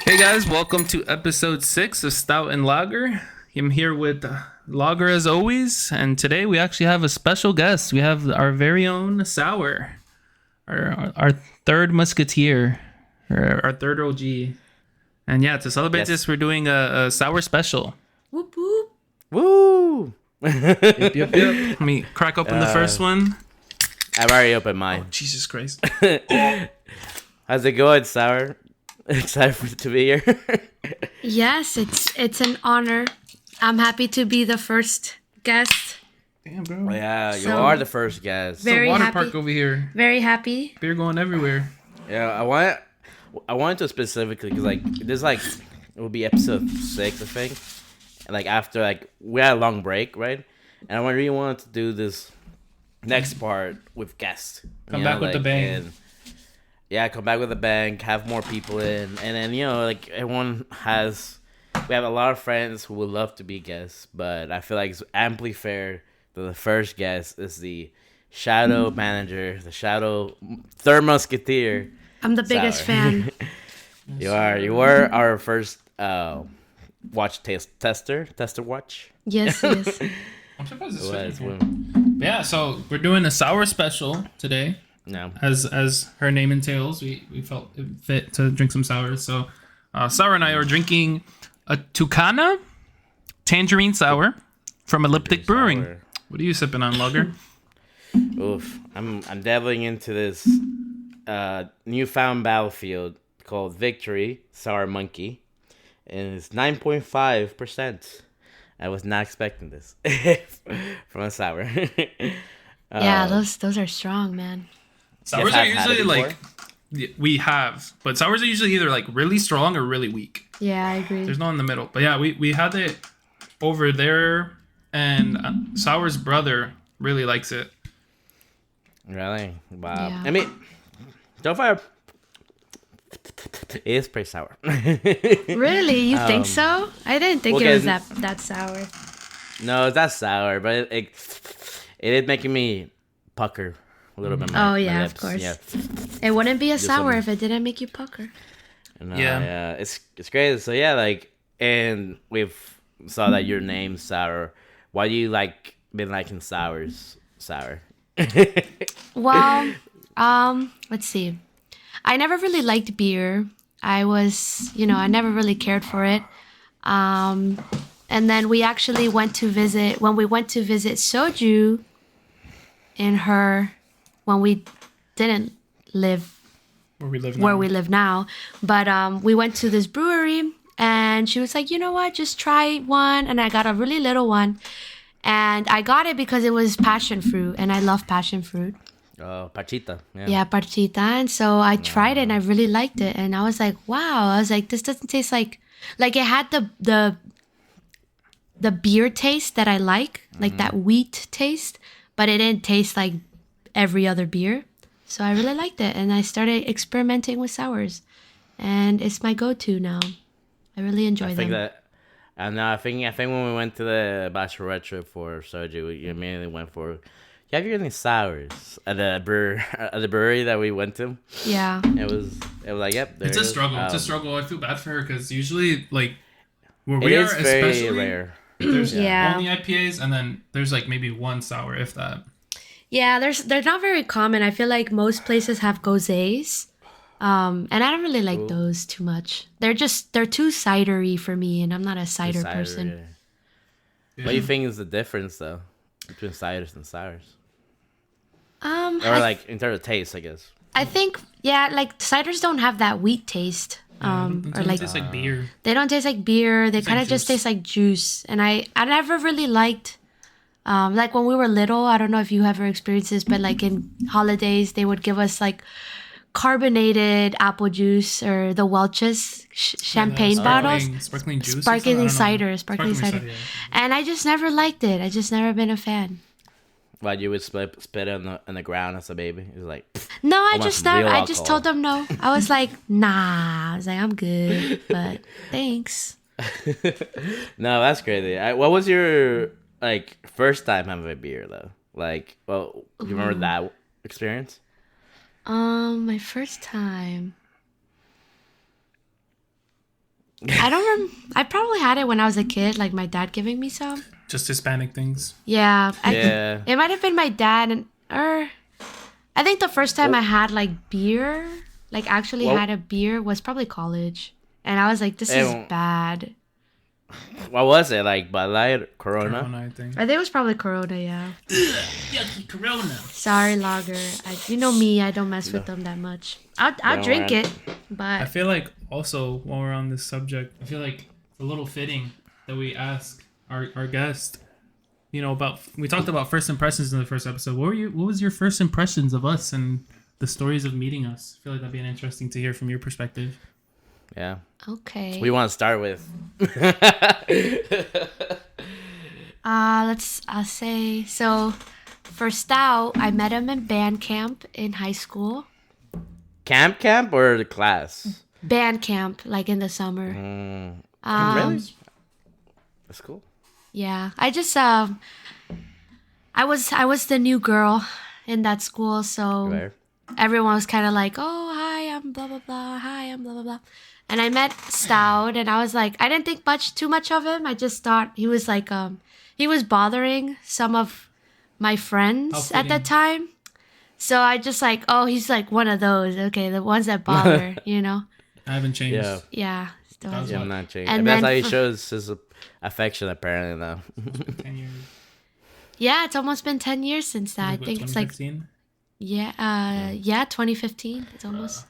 Hey guys, welcome to episode 6 of Stout and Lager. I'm here with Lager as always, and today we actually have a special guest. We have our very own Sour, our third musketeer, or our third OG. And yeah, to celebrate this, we're doing a Sour special. Whoop whoop. Woo! Yep. Let me crack open the first one. I've already opened mine. Oh, Jesus Christ. How's it going, Sour? Excited to be here. Yes, it's an honor. I'm happy to be the first guest. Damn, bro. Yeah, you So, are the first guest. very Water happy. park over here. Very happy. Beer going everywhere. Yeah, I wanted to specifically because this it will be episode 6, I think. And after we had a long break, right? And I really wanted to do this next part with guests. Come back with the bang. And, yeah, come back with a bang, have more people in, and then everyone we have a lot of friends who would love to be guests, but I feel like it's amply fair that the first guest is the shadow manager, the shadow third musketeer. I'm the biggest Sour. fan. You were our first watch tester watch. Yes. I'm surprised it's fitting here. Yeah, so we're doing a Sour special today. No. As her name entails, we felt it fit to drink some sours. So, Sour and I are drinking a Tucana Tangerine Sour from Elliptic Brewing. Sour. What are you sipping on, Lager? Oof. I'm dabbling into this newfound battlefield called Victory Sour Monkey, and it's 9.5%. I was not expecting this from a sour. Yeah, those are strong, man. Sours are usually we have, but sours are usually either really strong or really weak. Yeah, I agree. There's no in the middle. But yeah, we had it over there, and Sour's brother really likes it. Really? Wow. Yeah. I mean, so far, it is pretty sour. Really? You think so? I didn't think it was that sour. No, it's not sour, but it is making me pucker a little bit. Oh, My yeah, lips. of course. Yeah. It wouldn't be a sour some- if it didn't make you pucker. No, Yeah. yeah, it's great. So yeah, and we've saw that your name's Sour. Why do you been liking sours? Sour. Well, let's see. I never really liked beer. I never really cared for it. And then we actually went to visit Soju when we didn't live Where we live now. now. But we went to this brewery and she was like, you know what, just try one. And I got a really little one. And I got it because it was passion fruit and I love passion fruit. Oh, Pachita. Yeah, parchita. And so I tried it and I really liked it. And I was like, wow. I was like, this doesn't taste like it had the beer taste that I like that wheat taste, but it didn't taste like every other beer. So I really liked it. And I started experimenting with sours. And it's my go-to now. I really enjoy I them. think that. I think when we went to the bachelorette trip for Soju, we immediately went for. Have you any sours at the brewery that we went to? Yeah. It was like, yep. It's a struggle. It's a struggle. I feel bad for her because usually where we It are, is very especially rare. there's Yeah. only IPAs and then there's maybe one sour if that. Yeah, they're not very common. I feel like most places have gosés. And I don't really like those too much. They're too cidery for me, and I'm not a cider person. Yeah. What do you think is the difference though between ciders and sours? Or in terms of taste, I guess. I think ciders don't have that wheat taste. Or Tastes like beer. they don't taste like beer. They kind of like just juice. taste like juice. And I never really liked when we were little. I don't know if you ever experienced this, but in holidays they would give us carbonated apple juice or the Welch's champagne bottles. Sparkling juice. Sparkling cider. Yeah. And I just never liked it. I just never been a fan. Like you would spit it on the ground as a baby. It was like. No, I want just some real I just alcohol. told them no. I was like, nah. I was like, I'm good, but thanks. No, that's crazy. What was your first time having a beer though? You remember that experience? My first time. I don't remember. I probably had it when I was a kid, like my dad giving me some. Just Hispanic things. Yeah, Yeah. it might have been my dad, or I think the first time I had like beer, like actually Well- had a beer, was probably college, and I was like, "This is Ew. bad." What was it like? Bud Light, Corona? Corona, I think. I think it was probably Corona. Yeah. Yucky Corona. Sorry, lager. You know me. I don't mess with them that much. I'll Don't drink worry. it, I but feel like also while we're on this subject, I feel like it's a little fitting that we ask our guest, about we talked about first impressions in the first episode. What was your first impressions of us and the stories of meeting us? I feel like that'd be interesting to hear from your perspective. Yeah. okay. We want to start with. I'll say so. For Stout, I met him in band camp in high school. Camp or the class? Band camp, like in the summer. Really? That's cool. Yeah, I just I was the new girl in that school, so Right. everyone was kind of like, "Oh, hi, I'm blah blah blah. Hi, I'm blah blah blah." And I met Stout, and I was like, I didn't think too much of him. I just thought he was like he was bothering some of my friends at the fitting. time. So I just like, oh, he's like one of those. Okay, the ones that bother, I haven't changed. Yeah. Yeah. Still has- Yeah, I'm not changing. And That's then how he for- shows his affection, apparently, though. 10 years. Yeah, it's almost been 10 years since that. I What, think it's like 2015? yeah, 2015. It's almost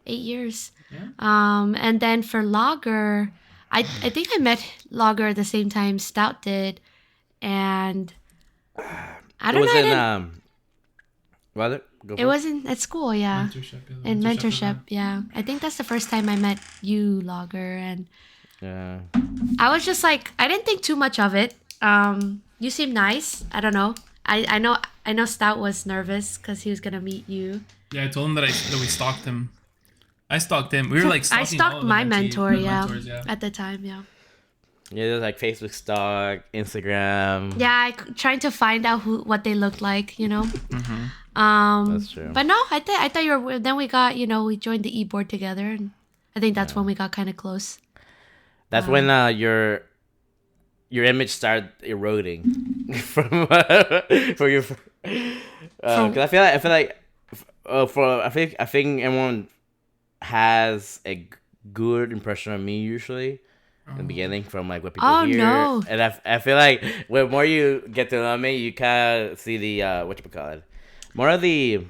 8 years. Yeah. And then for Lager, I think I met Lager at the same time Stout did, and I It don't was know. I in didn't- was it? Go it for wasn't at school, yeah. Mentorship. In mentorship, event. yeah. I think that's the first time I met you, Lager, and Yeah. I was just like, I didn't think too much of it. You seem nice. I don't know. I know Stout was nervous because he was gonna meet you. Yeah, I told him that we stalked him. I stalked him. We were like I stalking all stalked of my the mentor, mentors, yeah, at the time, yeah. Yeah, there's like Facebook stalk, Instagram. Yeah, trying to find out what they looked like, Mm-hmm. That's true. But no, I thought you were. Then we got, we joined the e-board together, and I think that's when we got kind of close. That's when your image started eroding from your. Because I feel like I think everyone has a good impression of me usually in the beginning from like what people Oh, hear. no. And I feel like the more you get to know me, you kind of see the whatchamacallit, more of the,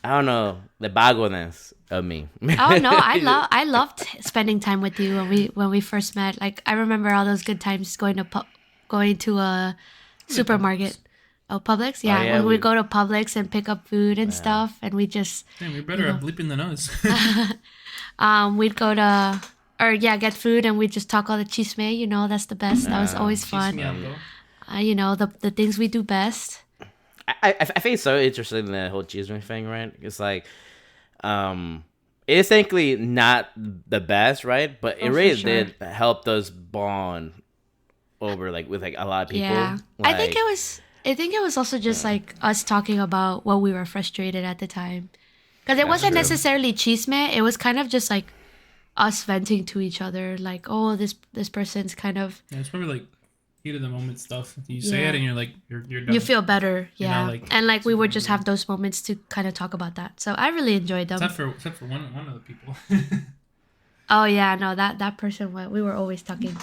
I don't know, the vagoness of me. Oh no, I loved spending time with you when we first met. Like I remember all those good times going to a supermarket. Oh, Publix? Yeah, yeah, when we go to Publix and pick up food and stuff, and we just Damn, we're better at bleeping the nose. we'd go to get food and we'd just talk all the chisme. That's the best. That was always fun. The things we do best. I think it's so interesting, the whole chisme thing, right? It's like, it's technically not the best, right? But it Oh, for really sure. did help us bond over with a lot of people. Yeah, I think it was also just like us talking about what we were frustrated at the time, because it wasn't true. necessarily chisme. It was kind of just like us venting to each other, like, oh, this person's kind of. Yeah, it's probably like heat of the moment stuff. You say Yeah. it and you're like you're done. You feel better, You know, yeah, like, and like we would just have those moments to kind of talk about that. So I really enjoyed them. except for one of the people. Oh yeah, no, that person we were always talking.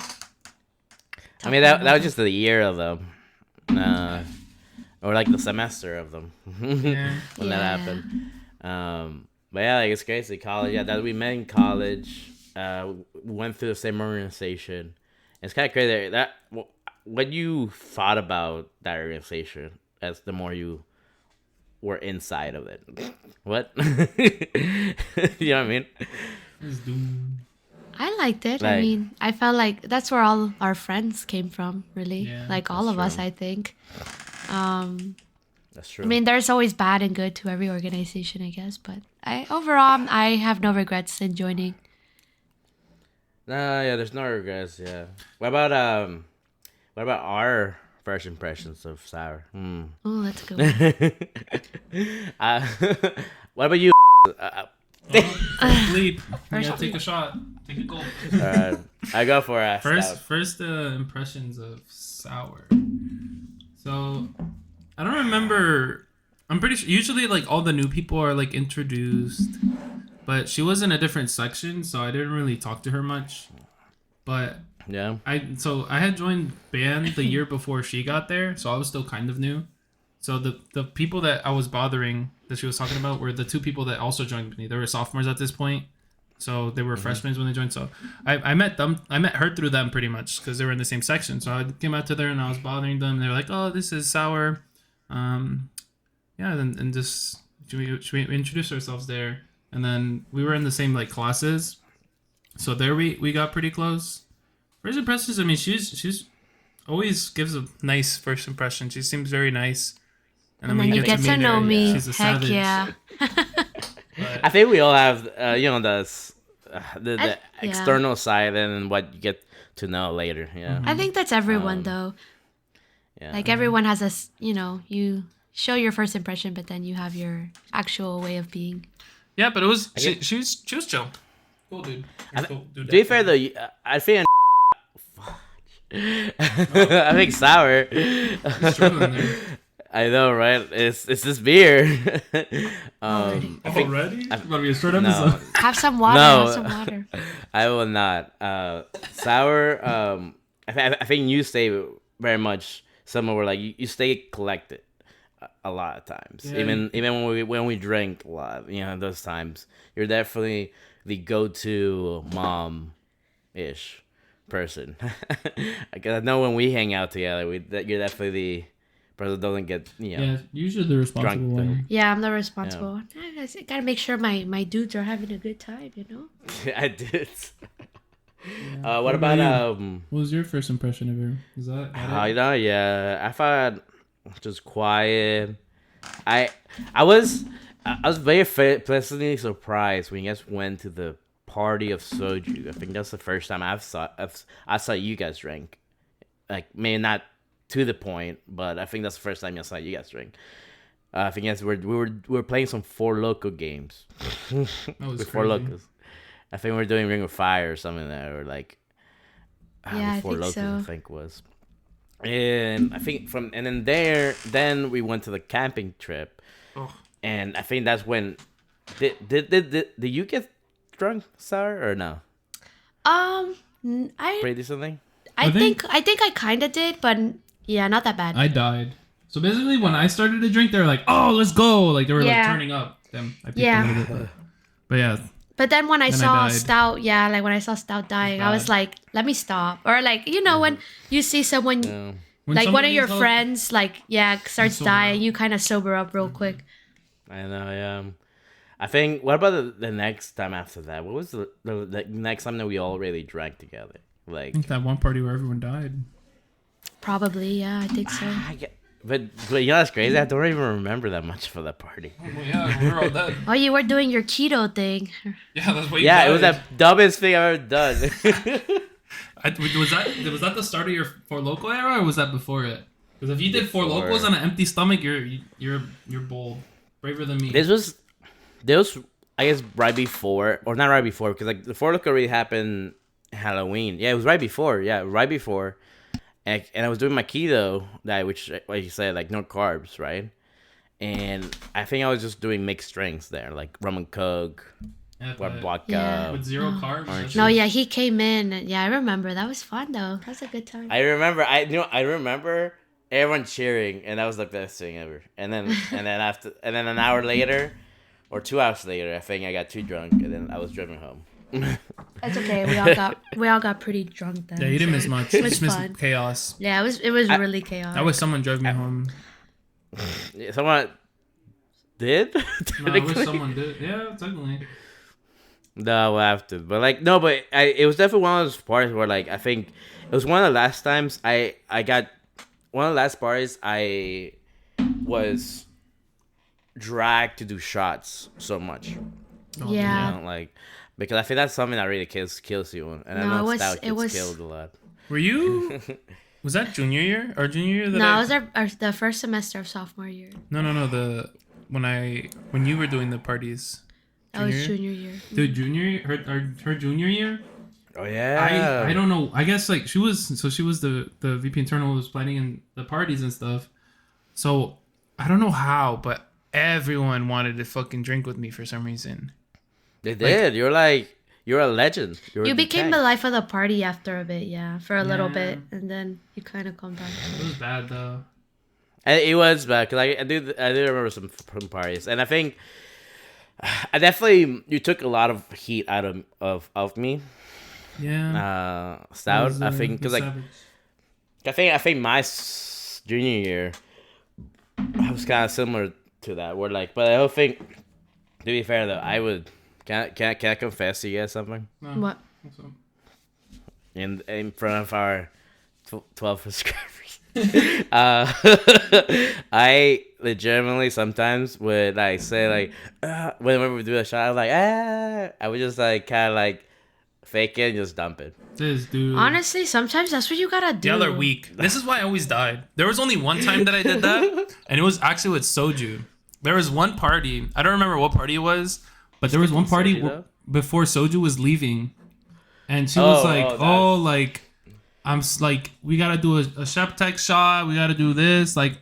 I mean, that was just the year of them, or like the semester of them Yeah. when that Yeah. happened. But yeah, like it's crazy. College, yeah, that we met in college. We went through the same organization. It's kind of crazy that what you thought about that organization as the more you were inside of it. What? You know what I mean? It's doomed. I liked it. I Like- mean, I felt like that's where all our friends came from, really. Yeah, like all that's of us, true. I think. That's true. I mean, there's always bad and good to every organization, I guess. But overall, I have no regrets in joining. yeah, there's no regrets. Yeah. What about our First impressions of sour. Oh, that's a good one. What about you? Sleep. You gotta take a shot. Take a gulp. I go for a First impressions of sour. So, I don't remember. I'm pretty sure. Usually, like all the new people are like introduced, but she was in a different section, so I didn't really talk to her much. But yeah, I had joined band the year before she got there, so I was still kind of new. So the people that I was bothering that she was talking about were the two people that also joined me. They were sophomores at this point, so they were freshmen when they joined. So I met them. I met her through them pretty much because they were in the same section. So I came out to there and I was bothering them. And they were like, "Oh, this is sour." Yeah, and just should we introduce ourselves there? And then we were in the same like classes, so there we got pretty close. First impressions. I mean, she's always gives a nice first impression. She seems very nice. And then you get to know me. She's a Heck savage. yeah. I think we all have the external side and what you get to know later. Yeah, I think that's everyone though. Yeah, like everyone has you show your first impression, but then you have your actual way of being. Yeah, but it was she was chill. Cool dude. To be fair though, I think I think sour. He's struggling there. I know, right? It's this beer. Already? It's about to be a short episode. Have some water. No. Have some water. I will not. Sour. I think you stay very much somewhere where like you stay collected a lot of times. Yeah. Even when we drink a lot, those times you're definitely the go-to mom-ish person. I know when we hang out together, you're definitely the person that doesn't get Yeah, usually the responsible one. Yeah, I'm the responsible one. I gotta make sure my dudes are having a good time, I did. Yeah. What about What was your first impression of her? Is that? Yeah, I thought just quiet. I was very pleasantly surprised when you guys went to the party of soju. I think that's the first time I saw you guys drink. Like maybe not to the point, but I think that's the first time I saw you guys drink. I think we were playing some Four Loko games. That was with crazy. Four Locos. I think we were doing Ring of Fire or something there, or like Yeah, I Four think Locos, so. I think was. And I think then we went to the camping trip, and I think that's when did you get drunk, Sarah, or no? Pretty decently. I think I kind of did, but yeah, not that bad. I died. So basically, when I started to drink, they were like, "Oh, let's go!" Like they were like turning up. Them, I peeked a little bit, but yeah. But then when I saw died. Stout, like when I saw Stout dying, I was like, let me stop. Or like, when you see someone, When like one of somebody's your all- friends, like, starts sober dying, up. you kind of sober up real quick. I know, yeah. I think. What about the next time after that? What was the next time that we all really drank together? Like, I think that one party where everyone died. Probably, yeah, I think so. but that's crazy. I don't even remember that much for that party. Well, yeah, we were all dead. Oh, you were doing your keto thing. Yeah, that's what you Yeah, died. it was that dumbest thing I've ever done. Was that the start of your Four Loko era, or was that before it? Because if you did Four Before. Lokos on an empty stomach, you're bold, braver than me. This was I guess right before, or not right before, because like the Four Loko already happened Halloween. Yeah, it was right before. Yeah, right before. And I was doing my keto diet, which, like you said, like no carbs, right? And I think I was just doing mixed drinks there, like rum and coke, Yeah, or but vodka. Yeah. with zero carbs. Orange No, yeah, he came in. Yeah, I remember. That was fun, though. That was a good time. I remember everyone cheering, and that was the best thing ever. And then an hour later, or 2 hours later, I think I got too drunk, and then I was driven home. That's okay. We all got pretty drunk then. Yeah, you didn't miss much. It You was just missed fun. chaos. Yeah, it was really chaotic. I wish someone drove me home. Someone did? No, I wish someone did. Yeah, technically. No, we'll have to. But like, no, but it was definitely one of those parties where like I think it was one of the last times I got one of the last parties I was dragged to do shots so much. Yeah. Like because I think that's something that really kills you, and I No, know it was- Stout it gets was- killed a lot. Were you? Was that junior year or junior year? No, it was the first semester of sophomore year. No. When you were doing the parties. That was junior year. Dude, junior year, her junior year. Oh yeah. I don't know. I guess like she was the VP internal who was planning in the parties and stuff. So I don't know how, but everyone wanted to fucking drink with me for some reason. They did. You're a legend. You became the life of the party after a bit, for a little bit, and then you kind of calmed down. It was bad though. And it was bad because I do remember some parties, and I think I definitely you took a lot of heat out of me. Yeah. Stout. I think because like I think my junior year I was kind of similar to that. Where like, but I don't think to be fair though, I would can I confess to you guys something? No. What? In front of our 12 subscribers. I legitimately sometimes would like say like whenever we do a shot, I'm like I would just like kind of like fake it and just dump it. This dude. Honestly, sometimes that's what you gotta do. The other week. This is why I always died. There was only one time that I did that, and it was actually with soju. There was one party. I don't remember what party it was, but there was one party before soju was leaving, and she was like, like. We gotta do a Sheptech shot. We gotta do this. Like,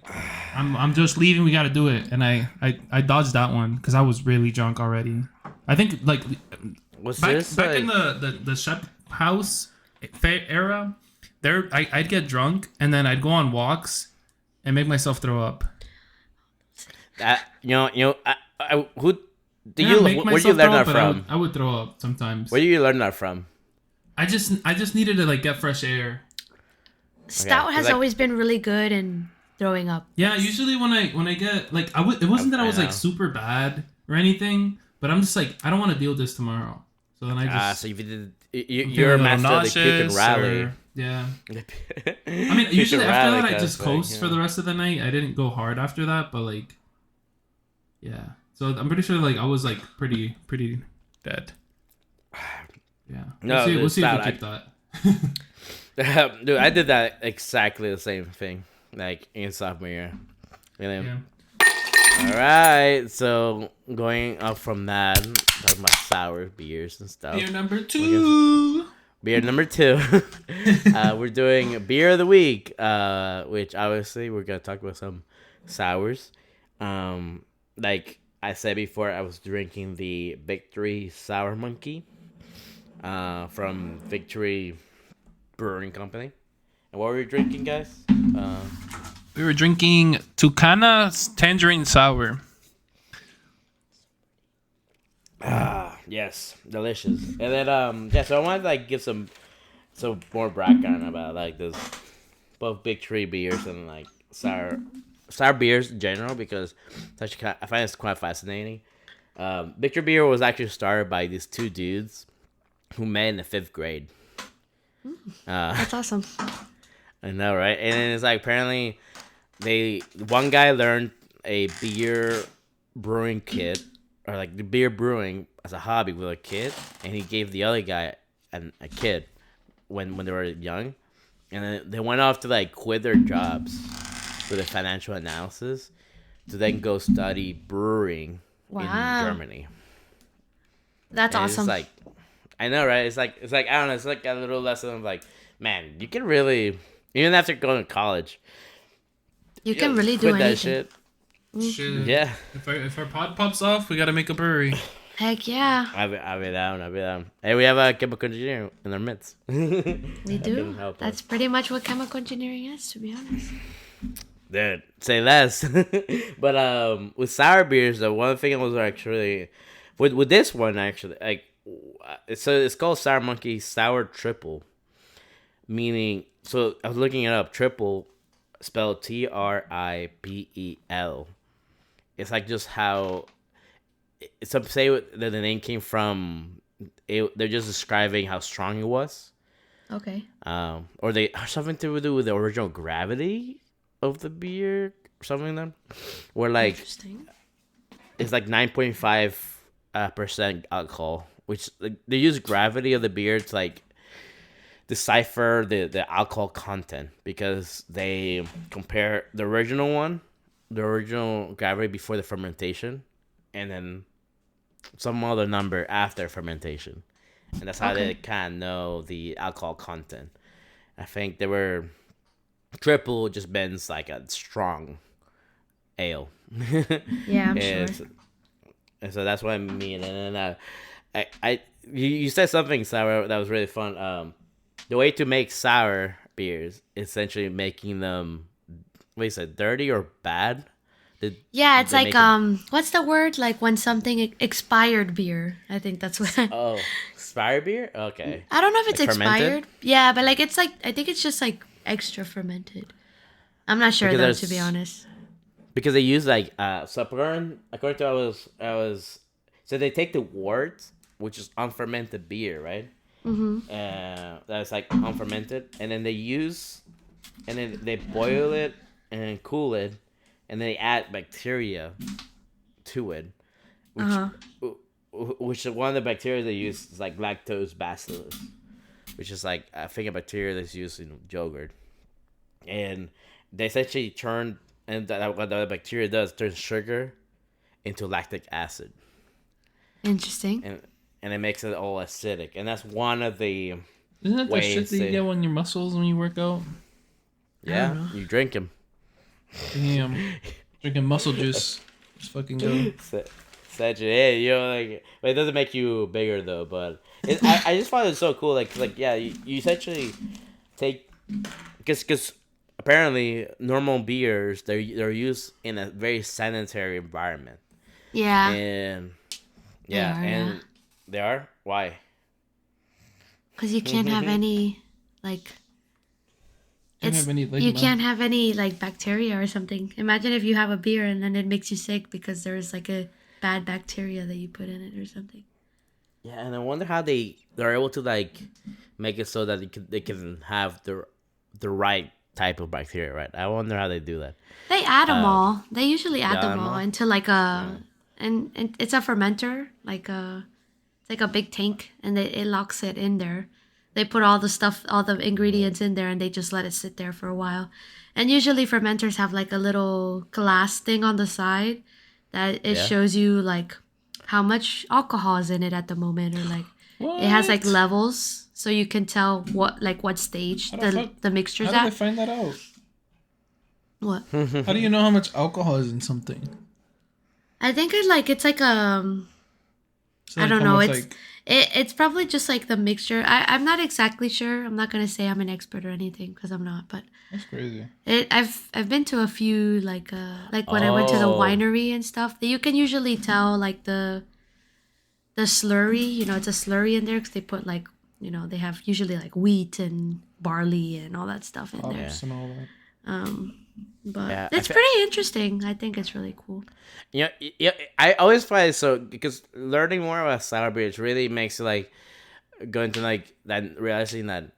I'm just leaving. We gotta do it. And I dodged that one because I was really drunk already. I think like back in the Shep house era, I'd get drunk and then I'd go on walks and make myself throw up. Where do you learn that from? I would throw up sometimes. Where do you learn that from? I just needed to like get fresh air. Stout has always been really good in throwing up. Yeah, usually when I get like it wasn't that I was like super bad or anything, but I'm just like I don't want to deal with this tomorrow. So then I just so you're a master of the puke and rally. Yeah. I mean, usually after that I just coast for the rest of the night. I didn't go hard after that, but like, yeah. So I'm pretty sure like I was like pretty dead. Yeah. No, we'll see if we keep that. Dude, I did that exactly the same thing, like in sophomore year. Yeah. All right, so going up from that, talking about sour beers and stuff. Beer number two. We're doing beer of the week, which obviously we're gonna talk about some sours. Like I said before, I was drinking the Victory Sour Monkey. From Victory Brewing Company. And what were we drinking, guys? We were drinking Tucana Tangerine Sour. Yes, delicious. And then so I wanted to like give some more background about like this both Victory beers and like sour beers in general because I find it's quite fascinating. Victory beer was actually started by these two dudes who met in the 5th grade. That's awesome. I know, right? And then it's like apparently one guy learned a beer brewing kit or like the beer brewing as a hobby with a kid, and he gave the other guy a kid when they were young, and then they went off to like quit their jobs for the financial analysis to then go study brewing in Germany. That's awesome. It's like, I know, right? It's like I don't know. It's like a little lesson of like, man, you can really even after going to college, you can really do that anything. Shit. Yeah. If our pod pops off, we gotta make a brewery. Heck yeah. I'll be down. Hey, we have a chemical engineer in our midst. We do. That's pretty much what chemical engineering is, to be honest. Dude, say less. But with sour beers, the one thing I was actually with this one actually like. So it's called Sour Monkey Sour Triple, meaning. So I was looking it up. Triple, spelled Tripel. It's like just how. Some say that the name came from. They're just describing how strong it was. Okay. Or something to do with the original gravity of the beer or something like that. Or like. Interesting. It's like 9.5% alcohol. Which like, they use gravity of the beer to like decipher the alcohol content because they compare the original agave before the fermentation, and then some other number after fermentation, and that's how they kind of know the alcohol content. I think they were triple just means like a strong ale. Yeah, I'm and, sure. and so that's what I mean. And then you said something sour that was really fun. The way to make sour beers is essentially making them, what you said, dirty or bad. Yeah, it's They like make it, what's the word? Like when something expired beer. I think that's what. oh, sour beer. Okay, I don't know if it's like fermented expired. Yeah, but like it's like I think it's just like extra fermented. I'm not sure because though, to be there's honest. because they use like so according to I was so they take the wort, which is unfermented beer, right? That's like unfermented, and then they boil it and cool it, and they add bacteria to it, Uh which huh. which one of the bacteria they use is like lactose bacillus, which is like I think a bacteria that's used in yogurt, and they essentially turn and what the bacteria does turns sugar into lactic acid, Interesting. and it makes it all acidic, and that's one of the Isn't that the shit ways that you get on your muscles when you work out? I don't know. you drink them. Damn. Drinking muscle juice. Just fucking go. Such it, like, but it doesn't make you bigger though. But I just find it so cool. Like yeah, you essentially take because apparently normal beers they're used in a very sanitary environment, Yeah. and They are, yeah. they are why. Because you can't have any like Can't it's have any you ligma. can't have any like bacteria or something. Imagine if you have a beer and then it makes you sick because there's like a bad bacteria that you put in it or something. Yeah, and I wonder how they're able to like make it so that they can have the right type of bacteria, right? I wonder how they do that. They add them all. They usually add them all Animal? into like a and it's a fermenter, it's like a big tank, and it locks it in there. They put all the stuff, all the ingredients in there, and they just let it sit there for a while. And usually fermenters have like a little glass thing on the side that it Yeah. shows you like how much alcohol is in it at the moment, or like it has like What? levels, so you can tell what stage How the fuck- the mixture's How did they at. find that out? What? How do you know how much alcohol is in something? I think it's like So I don't how know. much, It's probably just like the mixture. I'm not exactly sure. I'm not gonna say I'm an expert or anything because I'm not. But that's crazy. I've been to a few like when I went to the Oh. winery and stuff. You can usually tell like the slurry. It's a slurry in there because they put like they have usually like wheat and barley and all that stuff in there. Hops and all that. But Yeah, it's pretty interesting. I think it's really cool. Yeah, I always find it so because learning more about sour beers really makes you like go into like that realizing that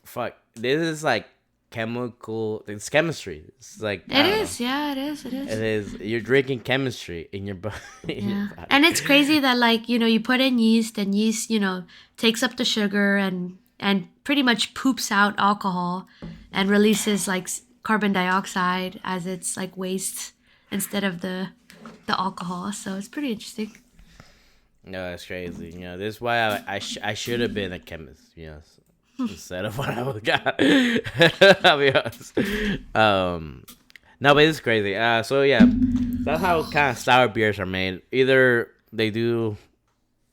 fuck this is like it's chemistry. It's like I It don't know. is, yeah, it is, it is. It is you're drinking chemistry in your body. Yeah. And it's crazy that like, you put in yeast and yeast, takes up the sugar and pretty much poops out alcohol and releases like carbon dioxide as its like waste instead of the alcohol. So it's pretty interesting. No, that's crazy. This is why I should have been a chemist. Instead of what I was got. I'll be honest. No, but it's crazy. So yeah, that's how kind of sour beers are made. Either they do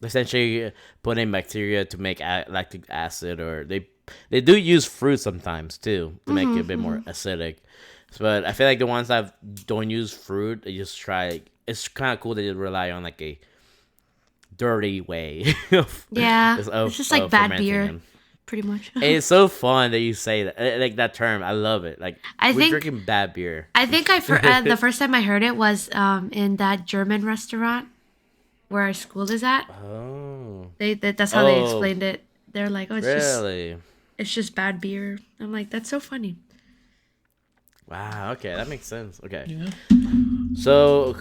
essentially put in bacteria to make lactic acid, or they do use fruit sometimes too to make it a bit more acidic. But I feel like the ones that don't use fruit, they just try. It's kind of cool that they rely on like a dirty way. Yeah. of- It's just like of bad fermenting beer, them. pretty much. It's so fun that you say that, like that term. I love it. Like I we're think- drinking bad beer. I think the first time I heard it was in that German restaurant where our school is at. Oh, That's how they Oh. explained it. They're like, "Oh, really? it's just bad beer." I'm like, "That's so funny." Wow. Okay, that makes sense. Okay, Yeah. so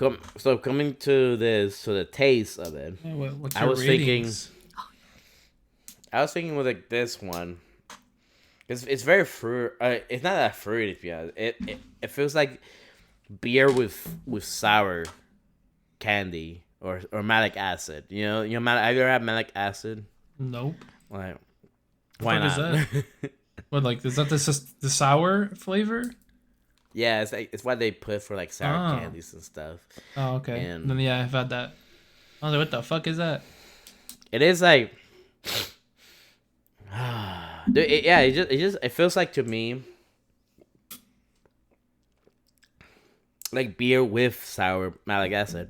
coming to the taste of it, Yeah, what's I your was thinking- ratings? I was thinking with like this one, It's very fruit. It's not that fruity. To be honest. It feels like beer with sour candy or malic acid. Have you ever had malic acid? Nope. Like, The why fuck not? is that? What, like, is that the sour flavor? Yeah, it's what they put for like sour candies and stuff. Oh, okay. And Then yeah, I've had that. I was like, what the fuck is that? it is like, dude, it feels like to me like beer with sour malic acid.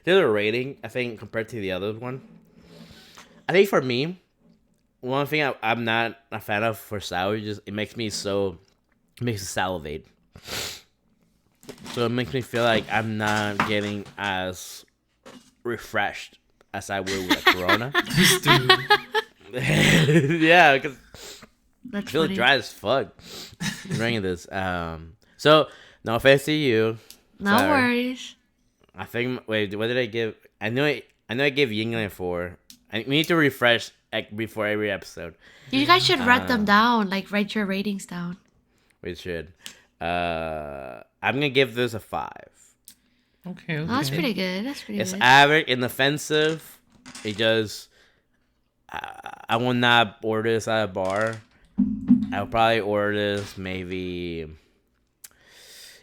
There's a rating, I think, compared to the other one. I think for me, one thing I'm not a fan of for sour, it makes me salivate. So it makes me feel like I'm not getting as refreshed as I would with a Corona. This dude. Yeah, because I That's feel funny. dry as fuck drinking this. So no offense to you. No Sorry. worries. I think. Wait, what did I give? I know I gave Yingling 4. We need to refresh before every episode. You guys should write them down. Like, write your ratings down. We should. I'm gonna give this a 5. Okay. Oh, that's pretty good. That's pretty It's good. average, inoffensive. It just. I will not order this at a bar. I'll probably order this maybe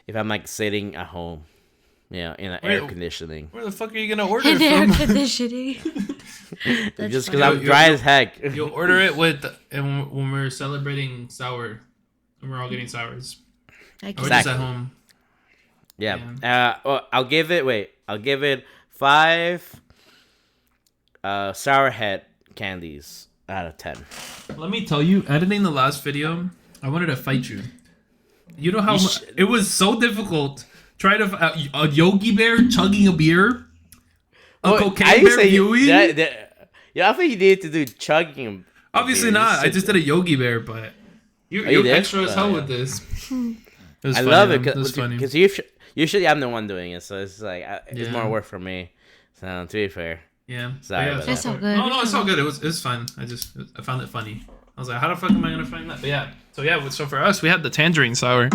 if I'm like sitting at home. Yeah, in air conditioning. Where the fuck are you gonna order In it air from? conditioning. Just funny. because I'm dry as heck. You'll order it when we're celebrating sour, and we're all getting sours. I Or guess. just at home. Yeah. I'll give it 5 sour head candies out of 10. Let me tell you, editing the last video, I wanted to fight you. You know how it was so difficult. Try to a Yogi Bear chugging a beer, a cocaine bear viewing. Yeah, I think you need to do chugging. Obviously not. I just did a Yogi Bear, but you're did? extra as hell Oh, with this. It was I funny, love it man. was funny. because usually I'm the one doing it, so it's like it's Yeah. more work for me. So to be fair, Yeah. Sorry But about It's that. all good. No, it's all good. It was fun. I found it funny. I was like, how the fuck am I gonna find that? But yeah. So for us, we had the tangerine sour.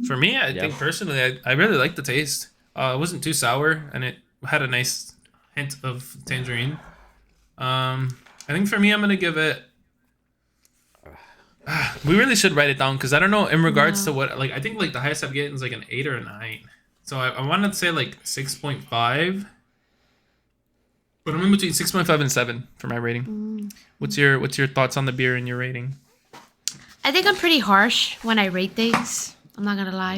For me, I think personally, I really liked the taste. It wasn't too sour, and it had a nice hint of tangerine. I think for me, I'm gonna give it. We really should write it down because I don't know in regards to what I think the highest I've gotten is like an 8 or a 9. So I wanted to say 6.5. But I'm in between 6.5 and 7 for my rating. What's your thoughts on the beer and your rating? I think I'm pretty harsh when I rate things. I'm not gonna lie.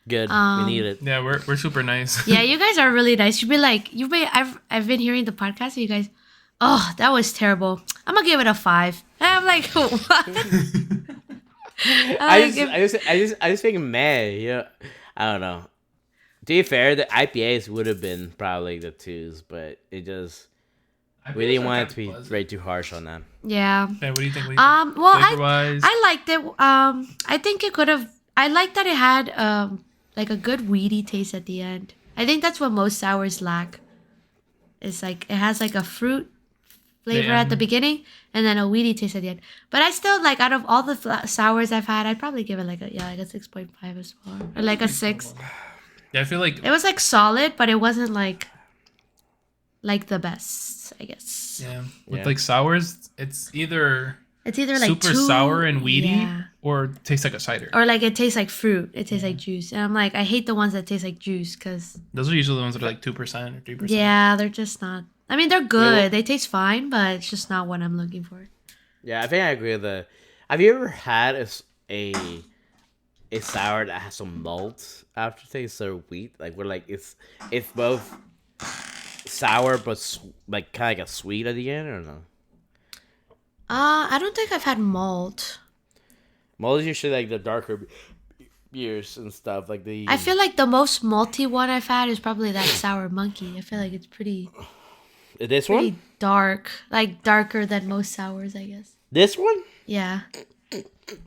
good. We need it. Yeah, we're super nice. Yeah, you guys are really nice. I've been hearing the podcast. And you guys, oh, that was terrible. I'm gonna give it a 5. And I'm like, what? I just think meh. Yeah, I don't know. To be fair, the IPAs would have been probably the 2s, but it just we didn't want it to be way too harsh on them. Yeah. Hey, what do you think? Well, Flavor-wise? I liked it. I think it could have. I liked that it had like a good weedy taste at the end. I think that's what most sours lack. It's like it has like a fruit flavor at the beginning and then a weedy taste at the end. But I still like out of all the sours I've had, I'd probably give it like a 6.5 as well, or like a 6. Yeah, I feel like It was like solid, but it wasn't like the best, I guess. with like sours, it's either It's either like super too sour and weedy yeah. or tastes like a cider. Or like it tastes like fruit. It tastes like juice. And I'm like, I hate the ones that taste like juice because Those are usually the ones that are like 2% or 3%. yeah, they're just not. I mean, they're good. They taste fine, but it's just not what I'm looking for. Yeah, I think I agree with the. Have you ever had a sour that has some malt aftertaste or wheat? Like where like it's both sour but like kind of like a sweet at the end or no? I don't think I've had malt. Malt is usually like the darker beers and stuff. Like the. I feel like the most malty one I've had is probably that sour monkey. I feel like it's pretty This one? dark, like darker than most sours, I guess. This one? Yeah.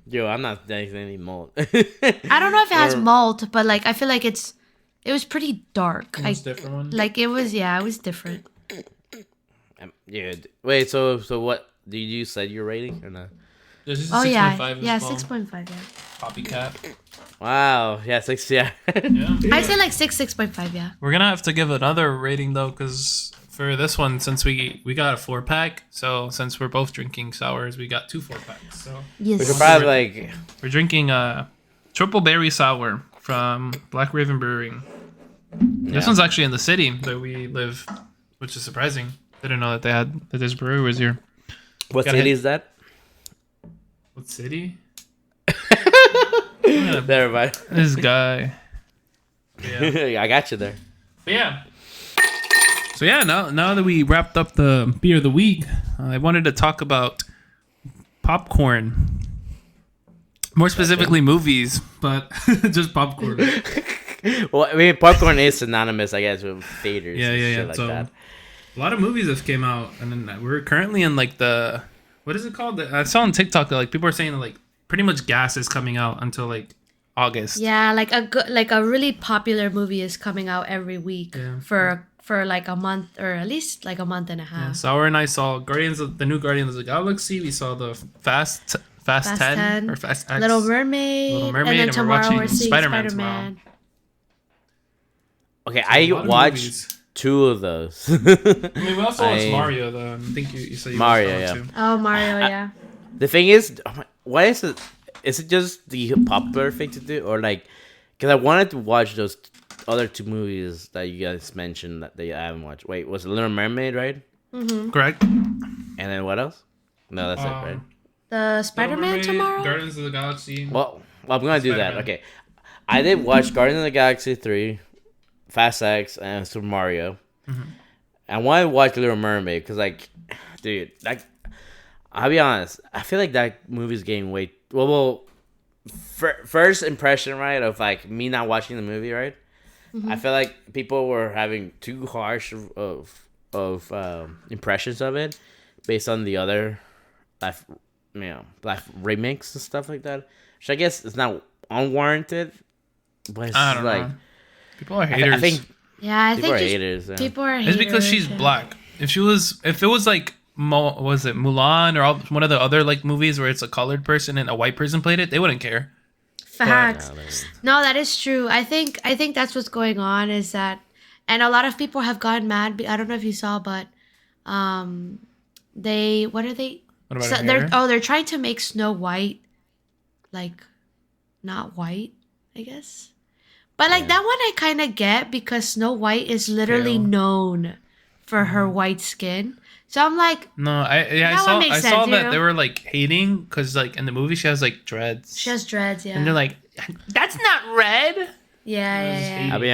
Yo, I'm not tasting any malt. I don't know if it has malt, but like I feel like it was pretty dark. It's different one. Like it was different. Yeah. Wait. So what? Did you said your rating or not? This is Oh 6.5 yeah, as well. 6.5. Yeah, Copycat. Wow. Yeah, 6. Yeah. Yeah. I say like 6.5. Yeah. We're gonna have to give another rating though, because for this one, since we got a 4-pack, so since we're both drinking sours, we got 2 4-packs. So We could Yes. probably like. we're drinking a triple berry sour from Black Raven Brewing. This one's actually in the city that we live, which is surprising. Didn't know that this brewery was here. What Gotta city hit- is that? What city? Never mind. This guy. Yeah. I got you there. But yeah. So yeah, now that we wrapped up the beer of the week, I wanted to talk about popcorn. More specifically, movies, but just popcorn. Well, I mean, popcorn is synonymous, I guess, with theaters. Yeah, and yeah, shit yeah. Like So that. a lot of movies have came out, and then we're currently in like the what is it called? I saw on TikTok that like people are saying that, like pretty much Gas is coming out until like August. Yeah, like a really popular movie is coming out every week Yeah. for like a month or at least like a month and a Yeah, half. Sour and I saw the new Guardians of the Galaxy. We saw the Fast 10 or Fast X. Little Mermaid, Little Mermaid, and then and we're tomorrow watching we're seeing Spider-Man Spider-Man. Okay, A I lot of watched movies. 2 of those. I mean, we also watched I- Mario though. I think you said you Mario, watched that yeah. one, too. Oh, Mario, yeah. The thing is, why is it? Is it just the popular thing to do, or like? Because I wanted to watch those other 2 movies that you guys mentioned that I haven't watched. Wait, was it Little Mermaid, right? Correct. And then what else? No, that's it, right? The Little Spider-Man Mermaid, tomorrow? Guardians of the Galaxy. Well, I'm gonna do that. Spider-Man. Okay, I did watch Guardians of the Galaxy 3, Fast X, and Super Mario. I wanted to watch Little Mermaid because, like, dude, like, I'll be honest, I feel like that movie's getting way first impression, right, of like me not watching the movie, right? I feel like people were having too harsh of impressions of it based on the other like remakes and stuff like that, which I guess is not unwarranted, but it's I don't like know. People are haters. I think Yeah, I people think are just haters. Yeah. people are it's haters. because she's yeah. black. If it was like was it Mulan or one of the other like movies where it's a colored person and a white person played it, they wouldn't care. Facts. No, No, that is true. I think that's what's going on is that, and a lot of people have gotten mad. I don't know if you saw, but what are they? What about So her hair? they're trying to make Snow White, like, not white, I guess. But like that one, I kind of get because Snow White is literally Pale. known for her white skin. So I'm like, No, I That saw one makes I saw sense, you that know? they were like hating because like in the movie she has like dreads. she has dreads, yeah. And they're like, that's not red. yeah. I'll be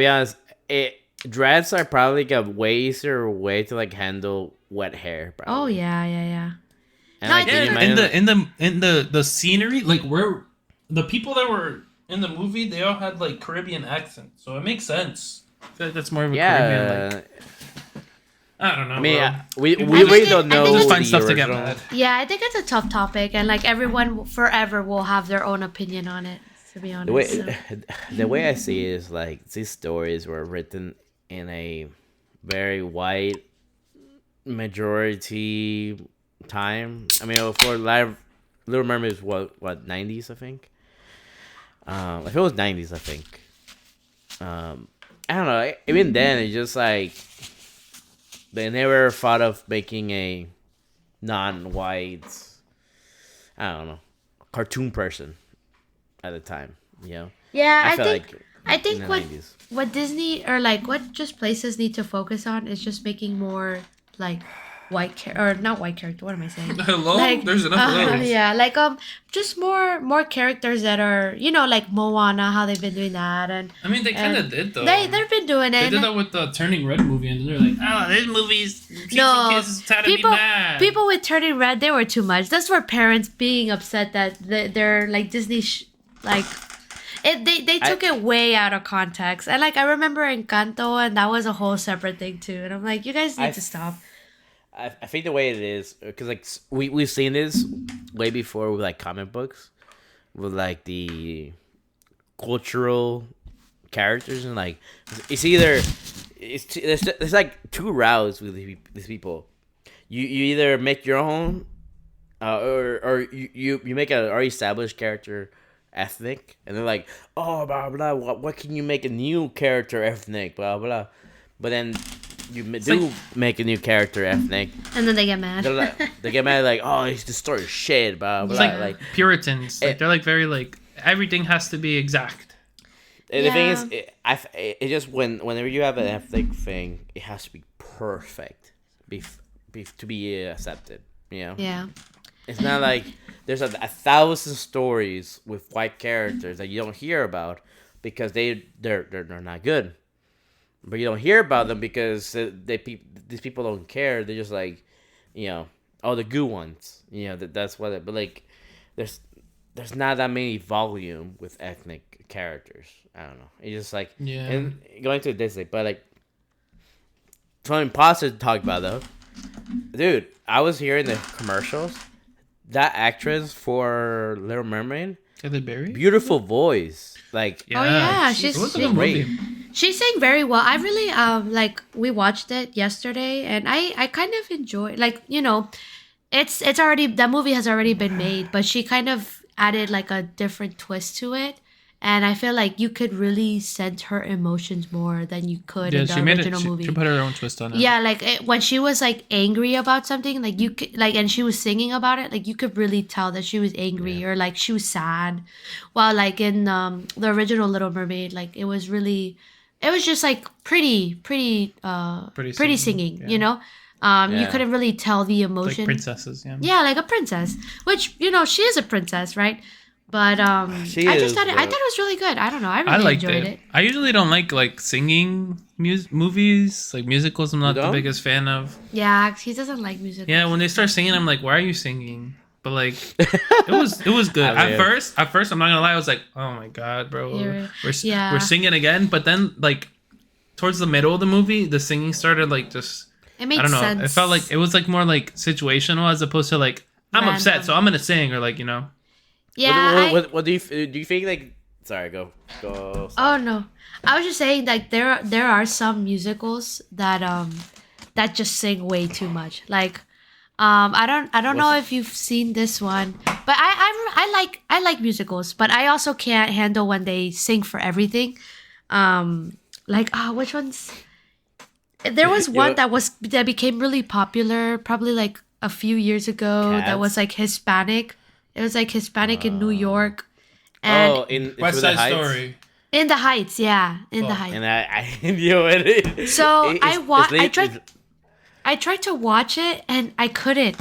honest. Dreads are probably like a way easier way to like handle wet hair. Oh Probably. yeah. And No, like, I can you think imagine- In the scenery, like where the people that were in the movie, they all had like Caribbean accents, so it makes sense. I feel like that's more of a Caribbean. yeah. Like, I don't know. I mean, bro. we People really just- don't I know. think just it's- find the stuff to get original. mad. Yeah, I think it's a tough topic, and like everyone forever will have their own opinion on it. To be honest, The way, so. the way I see it is like these stories were written in a very white majority time. I mean, for Little Mermaid is what 90s, I think. If it was 90s, I think. I don't know. Even then, it's just like they never thought of making a non-white, I don't know, cartoon person at the time. You know, Yeah, I feel think like I in think the what 90s. what Disney or like what just places need to focus on is just making more like or not white character. What am I saying? Hello, there's enough of those. Yeah, like just more characters that are like Moana, how they've been doing that, and I mean, they kind of and did though. they've been doing They it. did that with the Turning Red movie, and they're like, "Oh, this movie's teaching No, kids how to be mad." people with Turning Red, they were too much. That's for parents being upset that they're like Disney, they took it way out of context. And like I remember Encanto, and that was a whole separate thing too. And I'm like, you guys need to stop. I think the way it is, because like we've seen this way before with like comic books, with like the cultural characters, and like it's either it's like 2 routes with these people. You either make your own or you make an already established character ethnic, and they're like, oh, blah blah, what can you make a new character ethnic, blah blah, but then make a new character ethnic, And then they get mad. they get mad like, oh, he's the story shit, blah blah, It's like Puritans. Like they're like very like everything has to be exact. And the thing is, it just whenever you have an ethnic thing, it has to be perfect, to be accepted. You know. Yeah. It's not like there's a thousand stories with white characters that you don't hear about because they're not good, but you don't hear about them because these people don't care. They're just like, oh, the good ones. That's what. But like, there's not that many volume with ethnic characters. I don't know. It's just like and going to Disney, but like something positive to talk about though, dude. I was hearing the commercials. That actress for Little Mermaid, Halle Berry, beautiful voice. Like, she's great. She sang very well. I really like we watched it yesterday, and I kind of enjoyed, like, it's already, that movie has already been made, but she kind of added like a different twist to it. And I feel like you could really sense her emotions more than you could in the original movie. She put her own twist on it. Yeah, like when she was like angry about something, like you could, like, and she was singing about it, like you could really tell that she was angry or like she was sad. While like in the original Little Mermaid, like it was just like pretty singing. Yeah. You couldn't really tell the emotion. Like princesses, yeah. Yeah, like a princess, which she is a princess, right? But I thought it was really good. I don't know. I really enjoyed it. I usually don't like singing movies, like musicals. I'm not the biggest fan of. Yeah, he doesn't like musicals. Yeah, when they start singing, I'm like, why are you singing? But like, it was good. At first, I'm not gonna lie, I was like, oh my god, bro, we're singing again. But then like, towards the middle of the movie, the singing started like just. It makes I don't know. sense. It felt like it was like more like situational as opposed to like I'm upset, so I'm gonna sing or like Yeah. What do you think? Like, sorry, go. Oh no, I was just saying like there are some musicals that that just sing way too much. Like, I don't know if you've seen this one, but I like musicals, but I also can't handle when they sing for everything. Which ones? There was one that became really popular, probably like a few years ago. Cats? That was like Hispanic. It was like Hispanic in New York. And in West Side Story. In the Heights, yeah, in the Heights. And I knew it. So I tried to watch it and I couldn't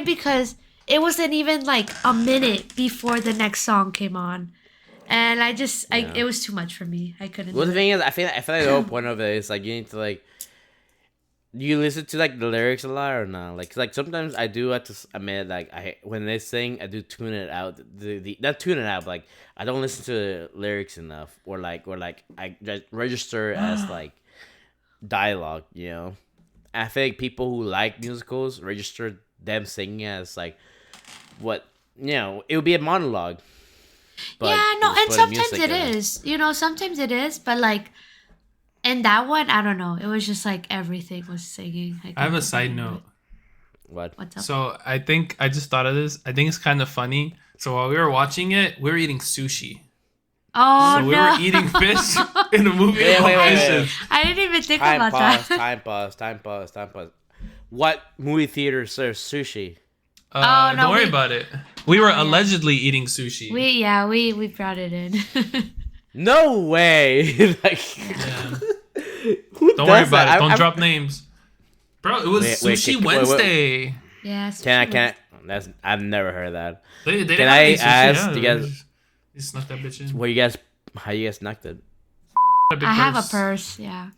because it wasn't even like a minute before the next song came on, and it was too much for me. I couldn't. Well, the thing is, I feel like the whole point of it is like you need to like. Do you listen to like the lyrics a lot or not? Like sometimes I do have to admit, like when they sing, I do tune it out. Not tune it out, but like I don't listen to the lyrics enough, or like I just register as like dialogue. I think people who like musicals register them singing as like what it would be a monologue. But and sometimes it is. Sometimes it is, but like. And that one, I don't know. It was just like everything was singing. I have a side note. What? What's up? So I think I just thought of this. I think it's kind of funny. So while we were watching it, we were eating sushi. Oh, so we were eating fish in a movie. Wait. I didn't even think about that. Time pause. What movie theater serves sushi? Don't worry about it. We were allegedly eating sushi. We brought it in. No way! Don't worry about it. Don't drop names, bro. It was Sushi Wednesday. Yes. Can't. I've never heard of that. Can I ask? You guys? You snuck that bitch in. How you guys snuck it? I have a purse. Yeah.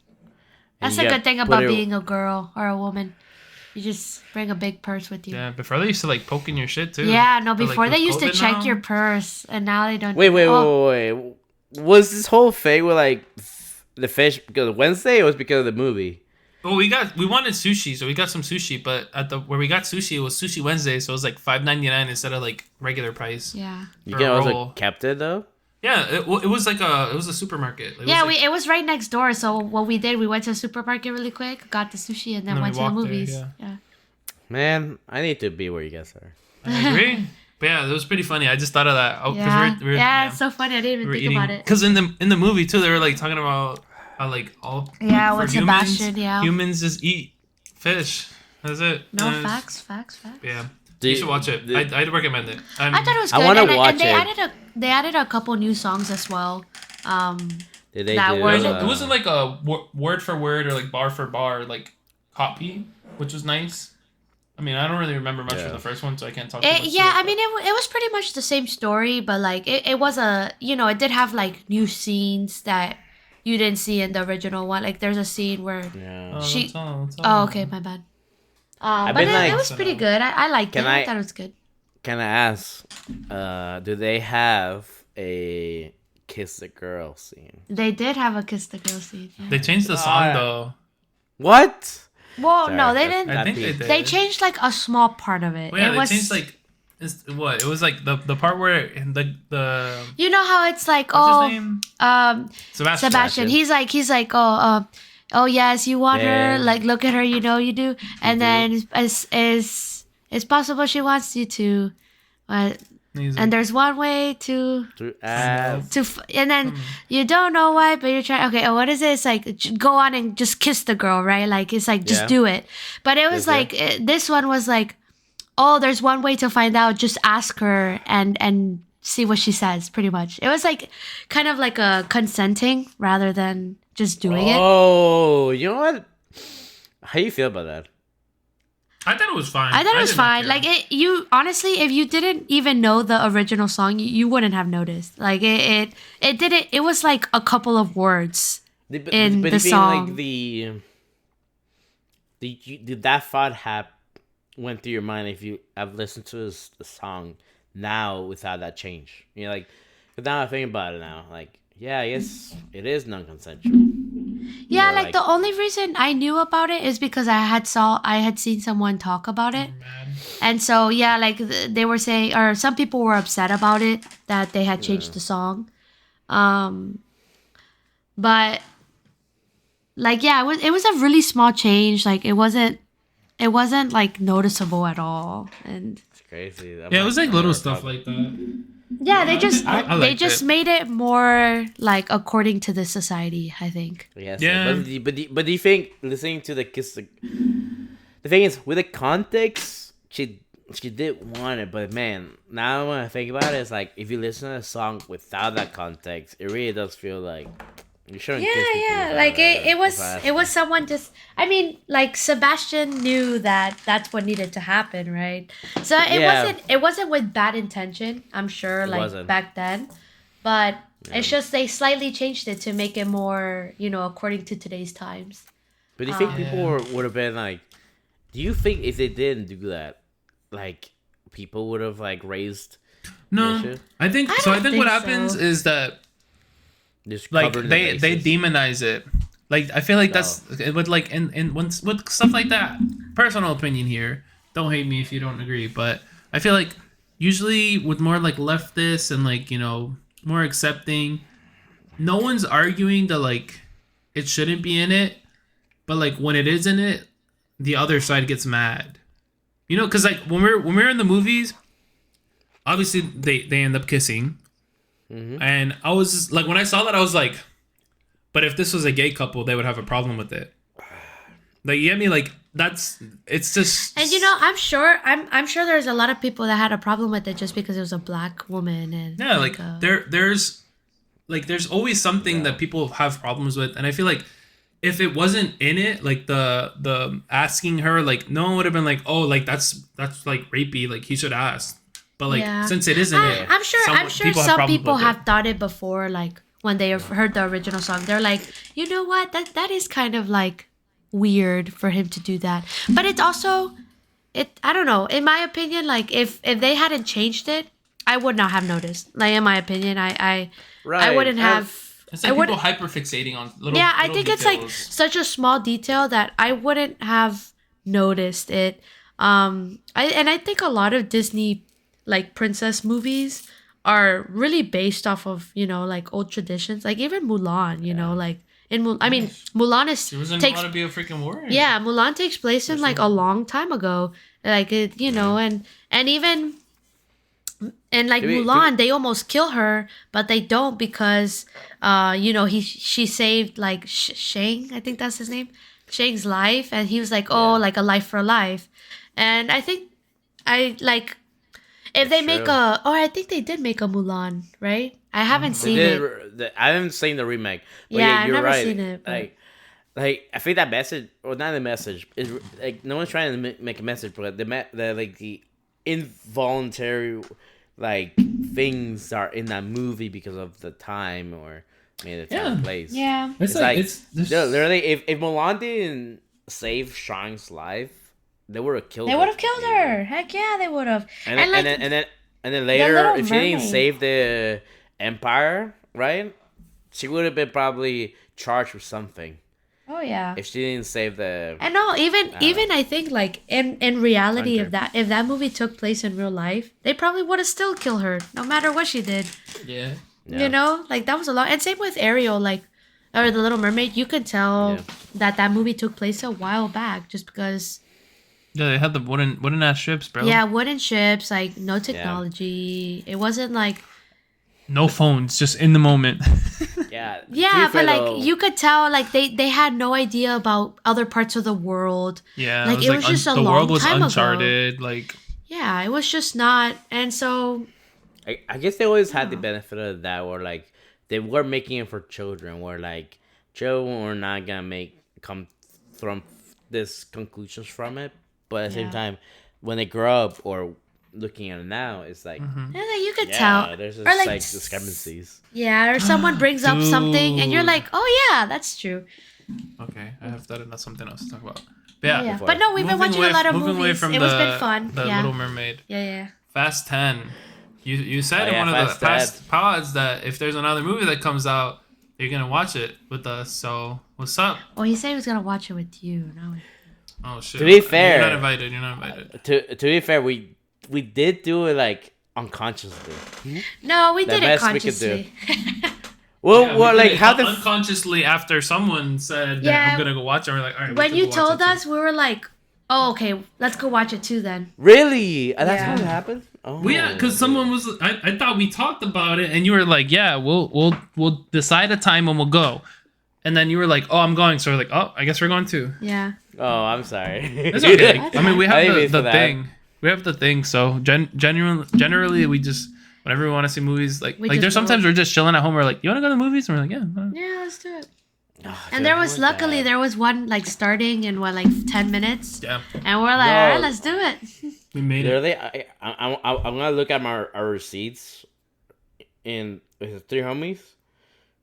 That's a good thing about being a girl or a woman. You just bring a big purse with you. Yeah, before they used to like poke in your shit too. Yeah, no. Before they used to check your purse, and now they don't. Wait. Was this whole thing with like the fish because of Wednesday, or was it because of the movie? Well, we wanted sushi, so we got some sushi, but where we got sushi, it was Sushi Wednesday, so it was like $5.99 instead of like regular price. Yeah. You guys also kept it though. Yeah, it was a supermarket. It was right next door. So what we did, we went to the supermarket really quick, got the sushi, and then went to the movies. There, yeah. Man, I need to be where you guys are. I agree. But yeah, it was pretty funny. I just thought of that. Oh, Yeah, we're, yeah, it's so funny. I didn't even think about it. Because in the movie too, they were like talking about how like all Yeah, for with humans, Sebastian, yeah. humans just eat fish. That's it. No, And facts. Yeah, you should watch it. I'd recommend it. I thought it was good. I wanna watch and they it. They added a couple new songs as well. Did they That do? word- It wasn't like a word for word or like bar for bar like copy, which was nice. I mean, I don't really remember much from the first one, so I can't talk too much. Yeah, I mean, it was pretty much the same story, but like it was it did have like new scenes that you didn't see in the original one. Like there's a scene where Yeah. she. That's all. Oh, okay, my bad. But been like- it was pretty good. I liked it. I thought it was good. Can I ask? Do they have a kiss the girl scene? They did have a kiss the girl scene. Yeah. They changed the song though. What? Well, Sorry, no, they that's- didn't. I think they did. They changed like a small part of it. Well, yeah, it was they changed like what? It was like the part where the you know how it's like what's his name? Sebastian. He's like oh yes, you want her, Yeah. like look at her, you know you do, and then it's possible she wants you to, He's and there's one way to and then you don't know why, but you're trying. Okay, what is it? It's like go on and just kiss the girl, right? Like it's like just Yeah. do it. But it was Yeah. like this one was like, oh, there's one way to find out. Just ask her and see what she says. Pretty much, it was like kind of like a consenting rather than just doing it. Oh, you know what? How you feel about that? I thought it was fine. I thought it was did not fine. care. Like you honestly, if you didn't even know the original song, you wouldn't have noticed. Like it didn't. It was like a couple of words in the you think, song. like did that thought went through your mind if you have listened to the song now without that change? You know, like, but now I think about it now, like, yeah, I guess it is non-consensual. Yeah, Or, like the only reason I knew about it is because I had seen someone talk about it. And so yeah, like they were saying, or some people were upset about it that they had changed the song. But like yeah, it was a really small change. Like it wasn't like noticeable at all. And It's crazy. Yeah, it was like little stuff like that. yeah, they just I they liked just it. made it more like according to the society, I think. Yes, Yeah. but do you think listening to the kiss the thing is with the context she did want it, but man, now when I think about it, it's like if you listen to a song without that context, it really does feel like you shouldn't kiss people Yeah, without like without it was someone just. I mean, like Sebastian knew that that's what needed to happen, right? So Yeah. it wasn't with bad intention. I'm sure, like wasn't. back then, but it's just they slightly changed it to make it more, according to today's times. But do you think people would have been like? Do you think if they didn't do that, like people would have like raised? No, issue? I think I so. I don't think what think happens so. is that Just like covering they the bases? demonize it. Like I feel like that's with like in with stuff like that. Personal opinion here. Don't hate me if you don't agree, but I feel like usually with more like leftists and like more accepting, no one's arguing that like it shouldn't be in it, but like when it is in it, the other side gets mad. Because like when we're in the movies, obviously they end up kissing. And I was just, like, when I saw that, I was like, but if this was a gay couple, they would have a problem with it. Like, you get me? Like, it's just. And I'm sure there's a lot of people that had a problem with it just because it was a black woman and Yeah, like there's always something that people have problems with, and I feel like if it wasn't in it, like the asking her, like no one would have been like, oh, like that's like rapey, like he should ask. But like since it isn't it, I'm sure some problems people with it. have thought it before, like when they have heard the original song, they're like, you know what, that is kind of like weird for him to do that. But it's also, I don't know, in my opinion, like if they hadn't changed it, I would not have noticed. Like in my opinion, I wouldn't have. It's like people hyperfixating on little. Yeah, I little think it's details. like such a small detail that I wouldn't have noticed it. I think a lot of Disney like princess movies are really based off of like old traditions. Like even Mulan, like I mean, Mulan She wasn't takes want to be a freaking warrior. yeah, Mulan takes place in like a long time ago. Like it, you know, and even and like Mulan, they almost kill her, but they don't because you know, she saved like Shang, I think that's his name, Shang's life, and he was like, oh, like a life for a life, and I think I like if they make a, or I think they did make a Mulan, right? I haven't seen it. I haven't seen the remake. But Yeah, I've you're never right. seen it. But... Like I think that message, or not the message, is like no one's trying to make a message, but the involuntary like things are in that movie because of the time or the time and place. Yeah, It's like literally if Mulan didn't save Shang's life, they would have killed. They would have killed her. Heck yeah, they would have. And then later, if she didn't save the Empire, right? She would have been probably charged with something. Oh yeah. If she didn't save the. And no, even I think like in reality, if that movie took place in real life, they probably would have still killed her, no matter what she did. Yeah. You know, like that was a lot. And same with Ariel, like, or the Little Mermaid. You could tell that movie took place a while back, just because. Yeah, they had the wooden ass ships, bro. Yeah, wooden ships, like no technology. It wasn't like. No phones, just in the moment. Yeah. Yeah, but like you could tell, like they had no idea about other parts of the world. Yeah, like it was just a long time ago. The world was uncharted. Like. Yeah, it was just not, and so. I guess they always had the benefit of that, where like they were making it for children, where like children were not gonna come from this conclusions from it, but at the same time, when they grow up or looking at it now, it's like you could tell. There's just or like discrepancies. Yeah, or someone brings up something, and you're like, oh yeah, that's true. Okay, I have that. That's something else to talk about. But yeah, but no, we've been watching a lot of movies. It was been fun. The Little Mermaid. Yeah. Fast 10. You said in one of the past pods that if there's another movie that comes out, you're gonna watch it with us. So what's up? Oh, he said he was gonna watch it with you. No. Oh shit. To be fair, you're not invited. To be fair, we did do it like unconsciously. No, we did it consciously. Well, like how the unconsciously after someone said that I'm gonna go watch it, we're like, all right. When you told us, we were like, oh, okay, let's go watch it too then. Really? That's how it happened? Oh. Well, yeah, because someone was. I thought we talked about it, and you were like, "Yeah, we'll decide a time and we'll go." And then you were like, "Oh, I'm going." So we're like, "Oh, I guess we're going too." Yeah. Oh, I'm sorry. It's okay. I mean, we have the thing. We have the thing. So generally, we just whenever we want to see movies, like there's sometimes we're just chilling at home. We're like, "You want to go to the movies?" And we're like, "Yeah." Yeah, let's do it. Oh, and there was there was one like starting in 10 minutes. Yeah. And we're like, all right, let's do it. We made it. I'm gonna look at our receipts in Three Homies.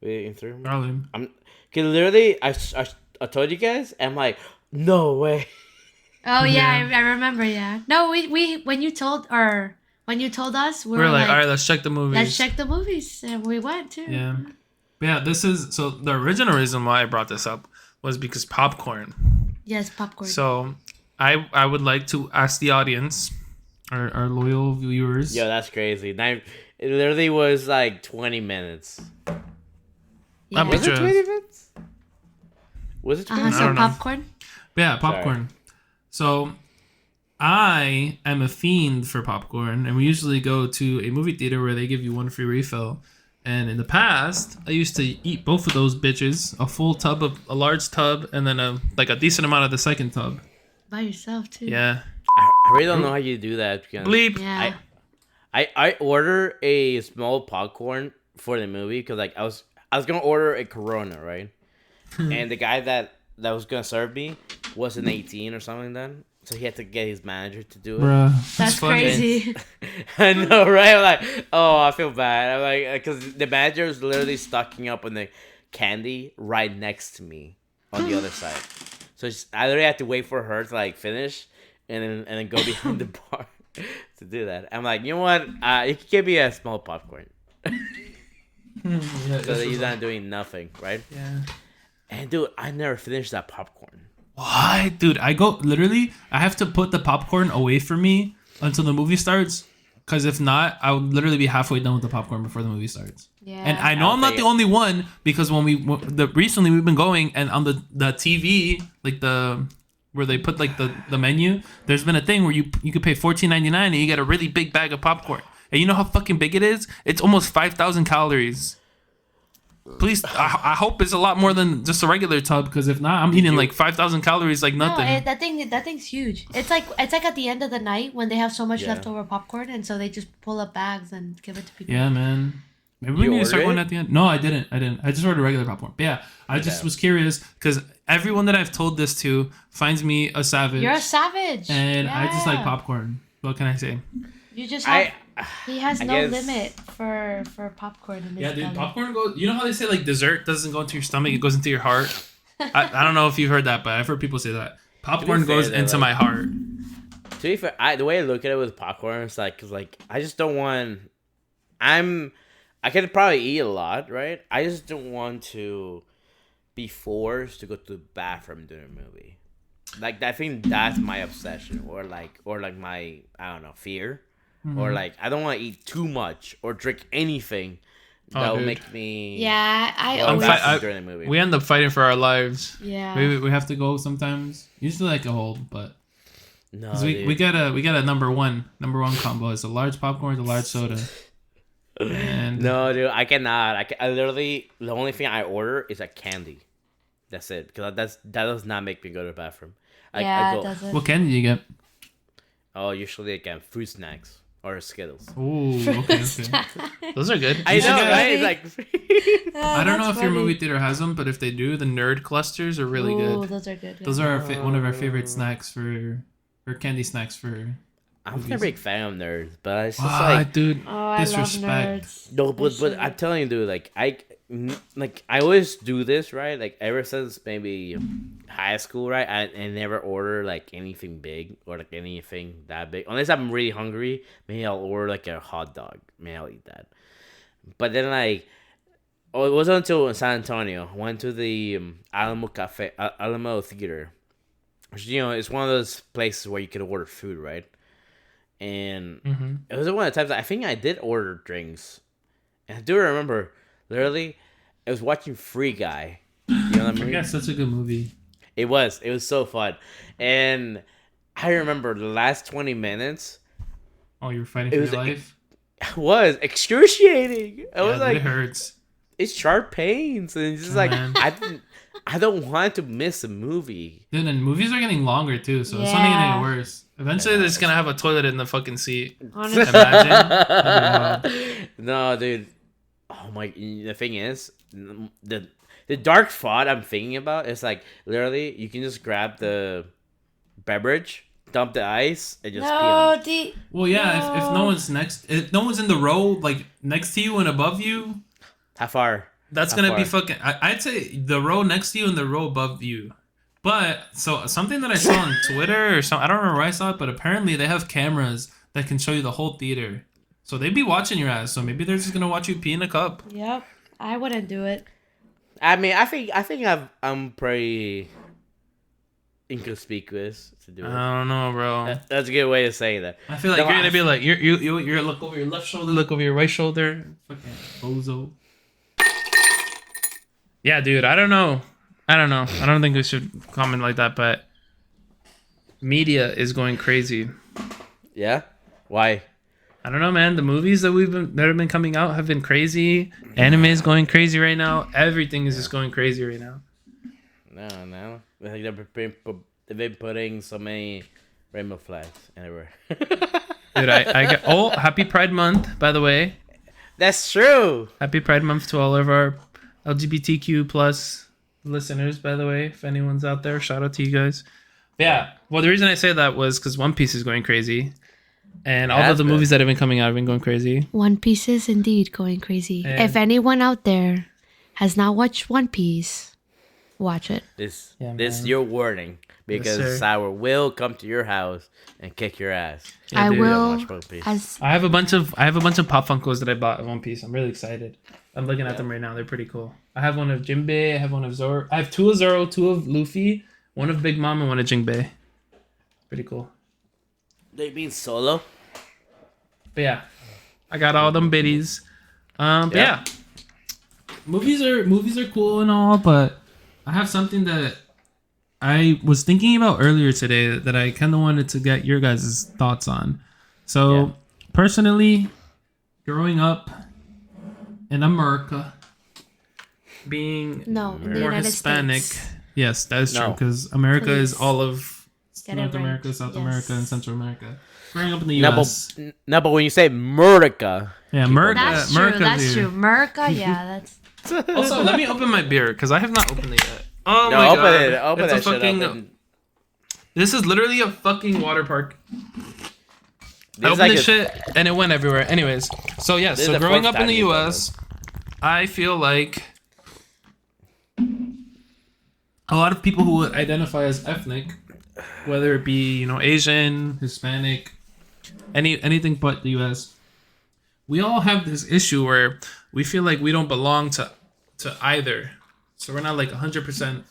In Three Homies. Probably. Cause literally I told you guys, I'm like, no way. Oh yeah, I remember. Yeah. No, we when you told us, we were like, all right, let's check the movies. Let's check the movies, and we went too. Yeah. Yeah, this is so the original reason why I brought this up was because popcorn. Yes, popcorn. So I would like to ask the audience, our loyal viewers. Yo, that's crazy. It literally was like 20 minutes. Yeah. Was it 20 minutes? Was it 20 minutes? So popcorn? Yeah, popcorn. Sorry. So I am a fiend for popcorn, and we usually go to a movie theater where they give you one free refill. And in the past, I used to eat both of those bitches, a large tub, and then a decent amount of the second tub. By yourself too. Yeah. I really don't know how you do that. Bleep. Yeah. I order a small popcorn for the movie because like I was gonna order a Corona, right? And the guy that was gonna serve me wasn't 18 or something then. So he had to get his manager to do it. Bruh, that's crazy. I know, right? I'm like, oh, I feel bad. I'm like, because the manager was literally stocking up on the candy right next to me on the other side. So I literally had to wait for her to like finish and then go behind the bar to do that. I'm like, you know what? You can give me a small popcorn. Yeah, so that he's not doing nothing, right? Yeah. And dude, I never finished that popcorn. What? Dude, I have to put the popcorn away from me until the movie starts Because if not, I would literally be halfway done with the popcorn before the movie starts. Yeah. And I know I'm not the only one because when recently we've been going and on the TV, like where they put like the menu, there's been a thing where you could pay $14.99 and you get a really big bag of popcorn. And you know how fucking big it is? It's almost 5,000 calories. Please, I hope it's a lot more than just a regular tub, because if not, I'm eating like 5,000 calories like nothing. No, that thing's huge. It's like at the end of the night when they have so much leftover popcorn, and so they just pull up bags and give it to people. Yeah, man. Maybe we need to start going at the end. No, I didn't. I just ordered regular popcorn. But yeah, I just was curious because everyone that I've told this to finds me a savage. You're a savage. And I just like popcorn. What can I say? You just have... He has no limit for popcorn in his belly. Popcorn goes... You know how they say like dessert doesn't go into your stomach, it goes into your heart? I don't know if you've heard that, but I've heard people say that. Popcorn goes into my heart. To be fair, the way I look at it with popcorn is like, cause like I just don't want. I could probably eat a lot, right? I just don't want to be forced to go to the bathroom during a movie. Like I think that's my obsession, or like my fear, or like I don't want to eat too much or drink anything that will make me. Yeah, I during the movie. We end up fighting for our lives. Yeah, we have to go sometimes. Usually like a hold, but no, we got a number one combo. It's a large popcorn with a large soda. And no, dude, I cannot. I literally the only thing I order is a candy. That's it, because that does not make me go to the bathroom. It doesn't. What candy do you get? Oh, usually again fruit snacks or Skittles. Ooh, okay. Those are good. I know, right? Like, I don't know if your movie theater has them, but if they do, the nerd clusters are really good. Those are good. Yeah. Those are one of our favorite snacks or candy snacks for. I'm not a big fan of nerds, but it's just like, dude, disrespect. I love nerds. No, but I'm telling you, dude, like I always do this, right? Like ever since maybe high school, right? I never order like anything big or like anything that big, unless I'm really hungry. Maybe I'll order like a hot dog. Maybe I'll eat that. But then it wasn't until in San Antonio I went to the Alamo Theater, which it's one of those places where you can order food, right? And it was one of the times I think I did order drinks. And I do remember, literally, I was watching Free Guy. You know what I mean? That's such a good movie. It was so fun. And I remember the last 20 minutes. Oh, you were fighting for your life? It was excruciating. I was like, it hurts. It's sharp pains. And it's just like, I don't want to miss a movie. Dude, and movies are getting longer too, so it's only gonna get worse. Eventually, they're just gonna have a toilet in the fucking seat. Honestly. Imagine. No, dude. Oh my! The thing is, the dark thought I'm thinking about is like literally, you can just grab the beverage, dump the ice, and just pee on it. Well, yeah. If no one's if no one's in the row like next to you and above you, how far? That's gonna be fucking. I'd say the row next to you and the row above you. But so something that I saw on Twitter or something, I don't remember where I saw it, but apparently they have cameras that can show you the whole theater. So they'd be watching your ass. So maybe they're just gonna watch you pee in a cup. Yep, I wouldn't do it. I mean, I think I'm pretty inconspicuous to do it. I don't know, bro. That's a good way to say that. I feel like you're gonna be like you look over your left shoulder, look over your right shoulder, fucking bozo. Yeah, dude. I don't know. I don't think we should comment like that, but media is going crazy. Yeah? Why? I don't know, man. The movies that have been coming out have been crazy. Anime is going crazy right now. Everything is just going crazy right now. No. I think they've been putting so many rainbow flags everywhere. Dude, I got happy Pride Month, by the way. That's true. Happy Pride Month to all of our LGBTQ plus listeners, by the way, if anyone's out there, shout out to you guys. But yeah, well, the reason I say that was because One Piece is going crazy, and all of the movies that have been coming out have been going crazy. One Piece is indeed going crazy. And if anyone out there has not watched One Piece, watch it. This your warning, because Sour will come to your house and kick your ass. Yeah, I will. I have a bunch of Pop Funkos that I bought of One Piece. I'm really excited. I'm looking at them right now. They're pretty cool. I have one of Jinbei. I have one of Zoro. I have two of Zoro, two of Luffy, one of Big Mom, and one of Jinbei. Pretty cool. They mean Solo? But yeah, I got all them biddies. But yeah, movies are cool and all, but I have something that I was thinking about earlier today that I kind of wanted to get your guys' thoughts on. So, personally, growing up in America, being in the more United Hispanic, States. yes, that is true, No. because America is Please. all of Get it North right. America, South Yes. America, and Central America. Growing up in the No, U.S. but when you say Murica, Yeah, America. That's true. America's That's here. true. America, yeah, that's. Also, let me open my beer because I have not opened it yet. Oh no, my open god! it. Open It's that a shit fucking. up. And This is literally a fucking water park. I this is opened like this shit and it went everywhere. Anyways, so yes, This is so the growing fourth up in time the you've done U.S., I feel like a lot of people who identify as ethnic, whether it be Asian, Hispanic, anything but the U.S., we all have this issue where we feel like we don't belong to either. So we're not like 100%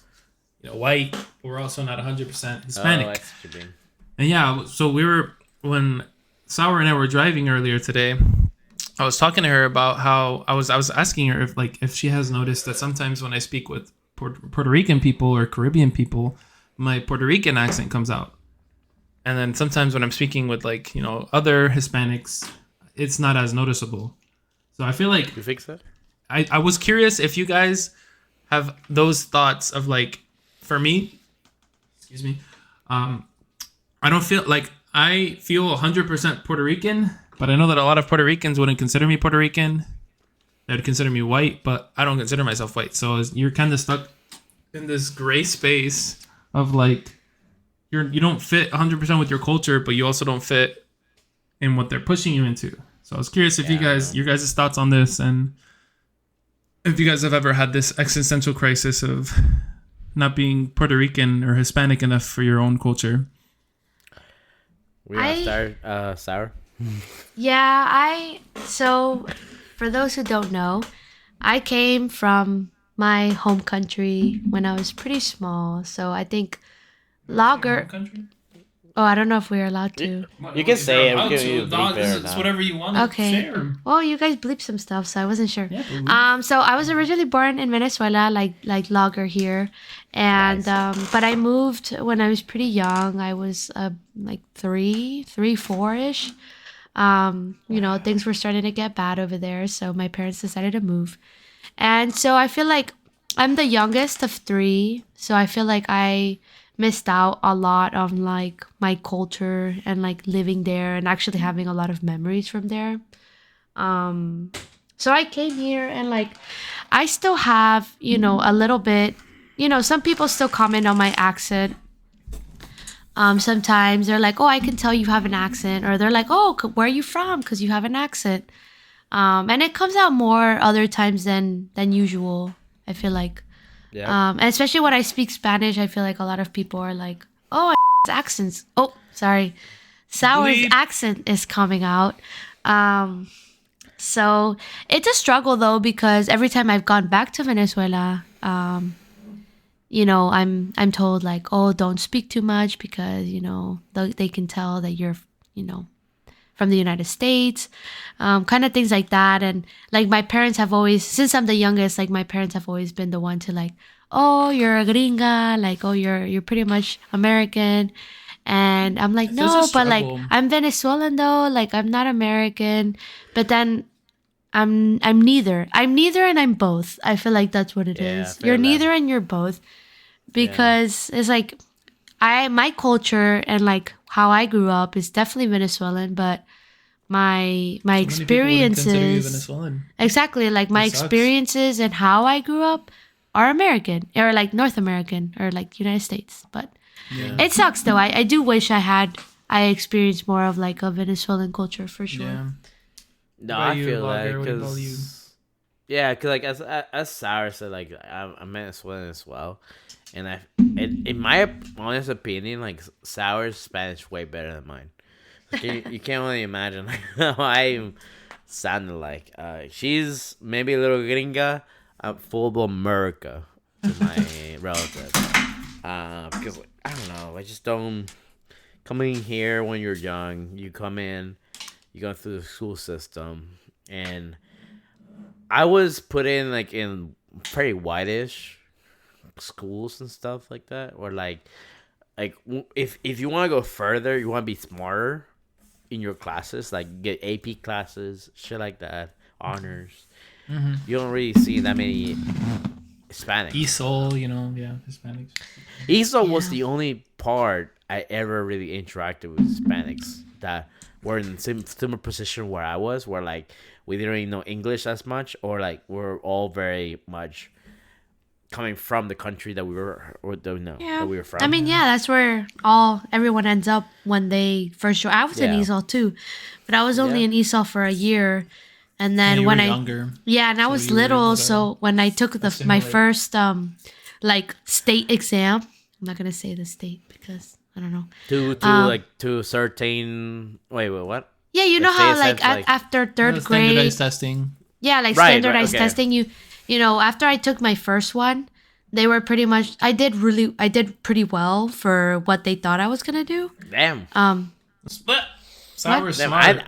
white, but we're also not 100% Hispanic. Oh, I see what you mean. And yeah, so when Sour and I were driving earlier today, I was talking to her about how I was asking her if she has noticed that sometimes when I speak with Puerto Rican people or Caribbean people, my Puerto Rican accent comes out. And then sometimes when I'm speaking with other Hispanics, it's not as noticeable. So I feel like You think so? I was curious if you guys have those thoughts of for me, excuse me, I don't feel like I feel 100% Puerto Rican, but I know that a lot of Puerto Ricans wouldn't consider me Puerto Rican. They would consider me white, but I don't consider myself white. So you're kind of stuck in this gray space of you don't fit 100% with your culture, but you also don't fit in what they're pushing you into. So I was curious if your guys' thoughts on this, and if you guys have ever had this existential crisis of not being Puerto Rican or Hispanic enough for your own culture. We gonna start Sour. Yeah, so for those who don't know, I came from my home country when I was pretty small. So I think lager. Oh, I don't know if we're allowed to. You can say it. It's whatever you want. Okay. Share. Well, you guys bleep some stuff, so I wasn't sure. Yeah, So I was originally born in Venezuela, like lager here, and but I moved when I was pretty young. I was like 3, 4-ish. Things were starting to get bad over there, so my parents decided to move. And so I feel like I'm the youngest of 3, so I feel like I missed out a lot on my culture and living there and actually having a lot of memories from there. So I came here and I still have, a little bit, some people still comment on my accent. Sometimes they're like, oh, I can tell you have an accent, or they're like, oh, where are you from? Because you have an accent. And it comes out more other times than usual, I feel like. Yeah. And especially when I speak Spanish, I feel like a lot of people are like, oh, accents. Oh, sorry. Sour's accent is coming out. So it's a struggle, though, because every time I've gone back to Venezuela, I'm told oh, don't speak too much because, they can tell that you're, from the United States, kind of things like that. And my parents have always, since I'm the youngest, my parents have always been the one to oh, you're a gringa, oh, you're pretty much American. And I'm like, no, but I'm Venezuelan though, I'm not American. But then I'm neither. I'm neither and I'm both. I feel like that's what it is. You're neither and you're both. Because it's my culture and how I grew up is definitely Venezuelan, but my experiences, exactly, my experiences and how I grew up are American or North American or United States. But it sucks though. I do wish I experienced more of a Venezuelan culture for sure. Yeah. No, I feel because as Sour said, I'm Venezuelan as well. And in my honest opinion, Sour's Spanish way better than mine. You can't really imagine how I sounded like. She's maybe a little gringa, full America to my relative. Because I don't know, I just don't coming here when you're young. You come in, you go through the school system, and I was put in like in pretty whitish schools and stuff like that, or if you want to go further, you want to be smarter in your classes, like get AP classes, shit like that, honors. You don't really see that many Hispanics. ESOL, Hispanics. ESOL was the only part I ever really interacted with Hispanics that were in similar position where I was, where like we didn't really know English as much, or like we're all very much coming from the country that we were, that we were from. I mean, that's where everyone ends up when they first join. I was in ESOL too, but I was only in ESOL for a year. And then when younger. And I was little, so when I took my first state exam, I'm not gonna say the state because I don't know. To certain what? Yeah, you know how after third grade, standardized testing. Yeah, standardized testing. You know, after I took my first one, they were pretty much. I did pretty well for what they thought I was gonna do. Damn. Sour smart.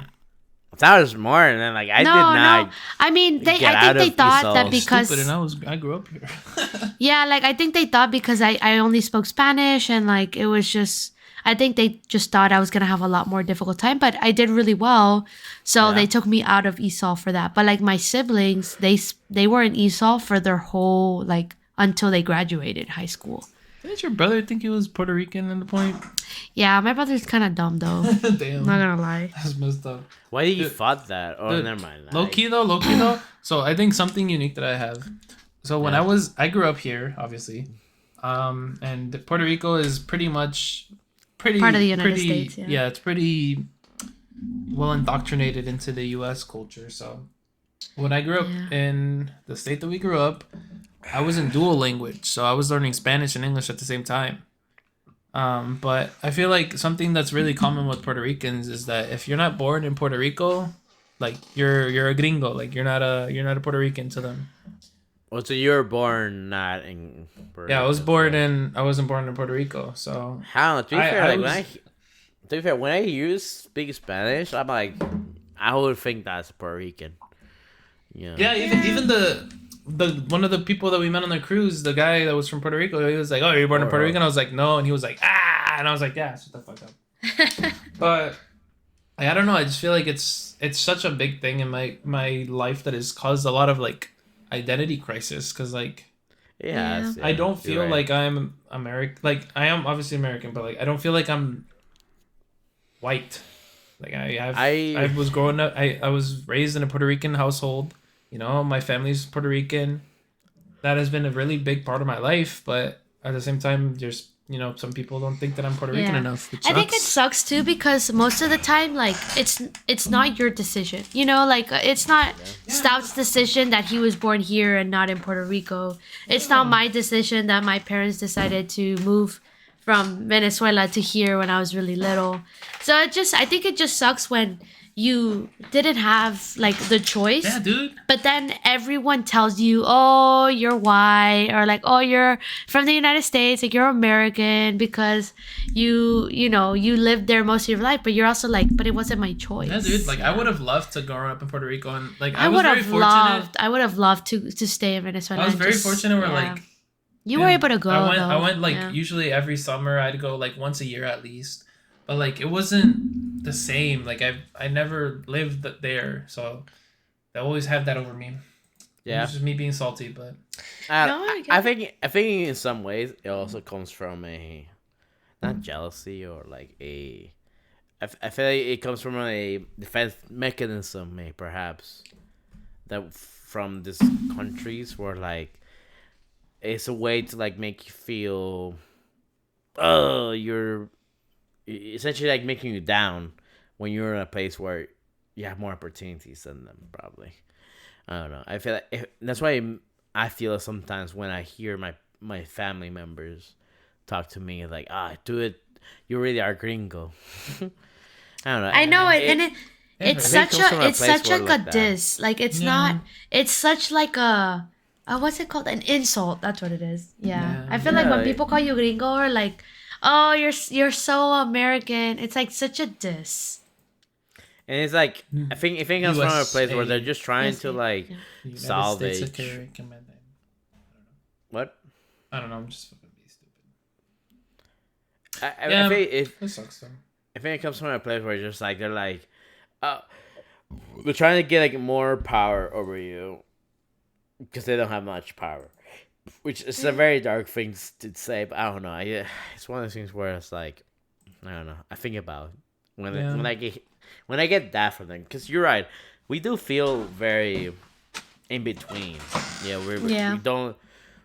That was more, and then I did not. No. I mean, I think they thought that because stupid, and I grew up here. Yeah, I think they thought because I only spoke Spanish, and it was just. I think they just thought I was gonna have a lot more difficult time, but I did really well, so they took me out of ESOL for that. But my siblings, they were in ESOL for their whole until they graduated high school. Didn't your brother think he was Puerto Rican at the point? Yeah, my brother's kind of dumb though. Damn, not gonna lie. That's messed up. Why did you thought that? Oh, never mind. Low key though. So I think something unique that I have. So when I grew up here, obviously, and Puerto Rico is pretty part of the United States. Yeah, it's pretty well indoctrinated into the U.S. culture. So when I grew up in the state that we grew up, I was in dual language, so I was learning Spanish and English at the same time. But I feel like something that's really common with Puerto Ricans is that if you're not born in Puerto Rico, you're a gringo, you're not a Puerto Rican to them. Well, so you were born not in Puerto Rico. I wasn't born in Puerto Rico, so how to be fair, when I hear you speak Spanish, I'm I would think that's Puerto Rican. Yeah, even the one of the people that we met on the cruise, the guy that was from Puerto Rico, he was like, "Oh, you're born in Puerto Rico?" And I was like, "No," and he was like, "Ah," and I was like, "Yeah, shut the fuck up." But I don't know. I just feel like it's such a big thing in my life that has caused a lot of identity crisis because I don't feel like I'm American. I am obviously American, but I don't feel like I'm white. I was growing up. I was raised in a Puerto Rican household. My family's Puerto Rican. That has been a really big part of my life, but at the same time, there's some people don't think that I'm Puerto Rican enough. I think it sucks too because most of the time, it's not your decision. It's not Stout's decision that he was born here and not in Puerto Rico. It's not my decision that my parents decided to move from Venezuela to here when I was really little. So I think it just sucks when you didn't have the choice. Yeah, dude. But then everyone tells you, "Oh, you're white," or "Oh, you're from the United States, you're American because you lived there most of your life." But you're also but it wasn't my choice. Yeah, dude. I would have loved to grow up in Puerto Rico, and I was very fortunate. I would have loved to stay in Venezuela. I was very fortunate where you were able to go. I went usually every summer. I'd go once a year at least. But it wasn't the same. I never lived there, so I always have that over me. Yeah, it's just me being salty, but I think in some ways it also comes from not jealousy or I feel like it comes from a defense mechanism, perhaps that from these countries where it's a way to make you feel, oh, you're. Essentially making you down when you're in a place where you have more opportunities than them, probably. I don't know. I feel that's why I feel sometimes when I hear my family members talk to me dude, you really are gringo. I don't know. I know it, it's such a diss. It's not. It's such a what's it called? An insult. That's what it is. Yeah. I feel when people call you gringo or "Oh, you're so American," it's such a diss. And it's like I think it comes from a place where they're USA. just trying to like United salvage. States of America, man. What? I don't know. I'm just fucking being stupid. I think It sucks though. I think it comes from a place where it's just like they're like, they're trying to get like more power over you because they don't have much power, which is a very dark thing to say. But I don't know. It's one of those things where it's like, I don't know. I think about it when I get that from them, because you're right. We do feel very in between. Yeah,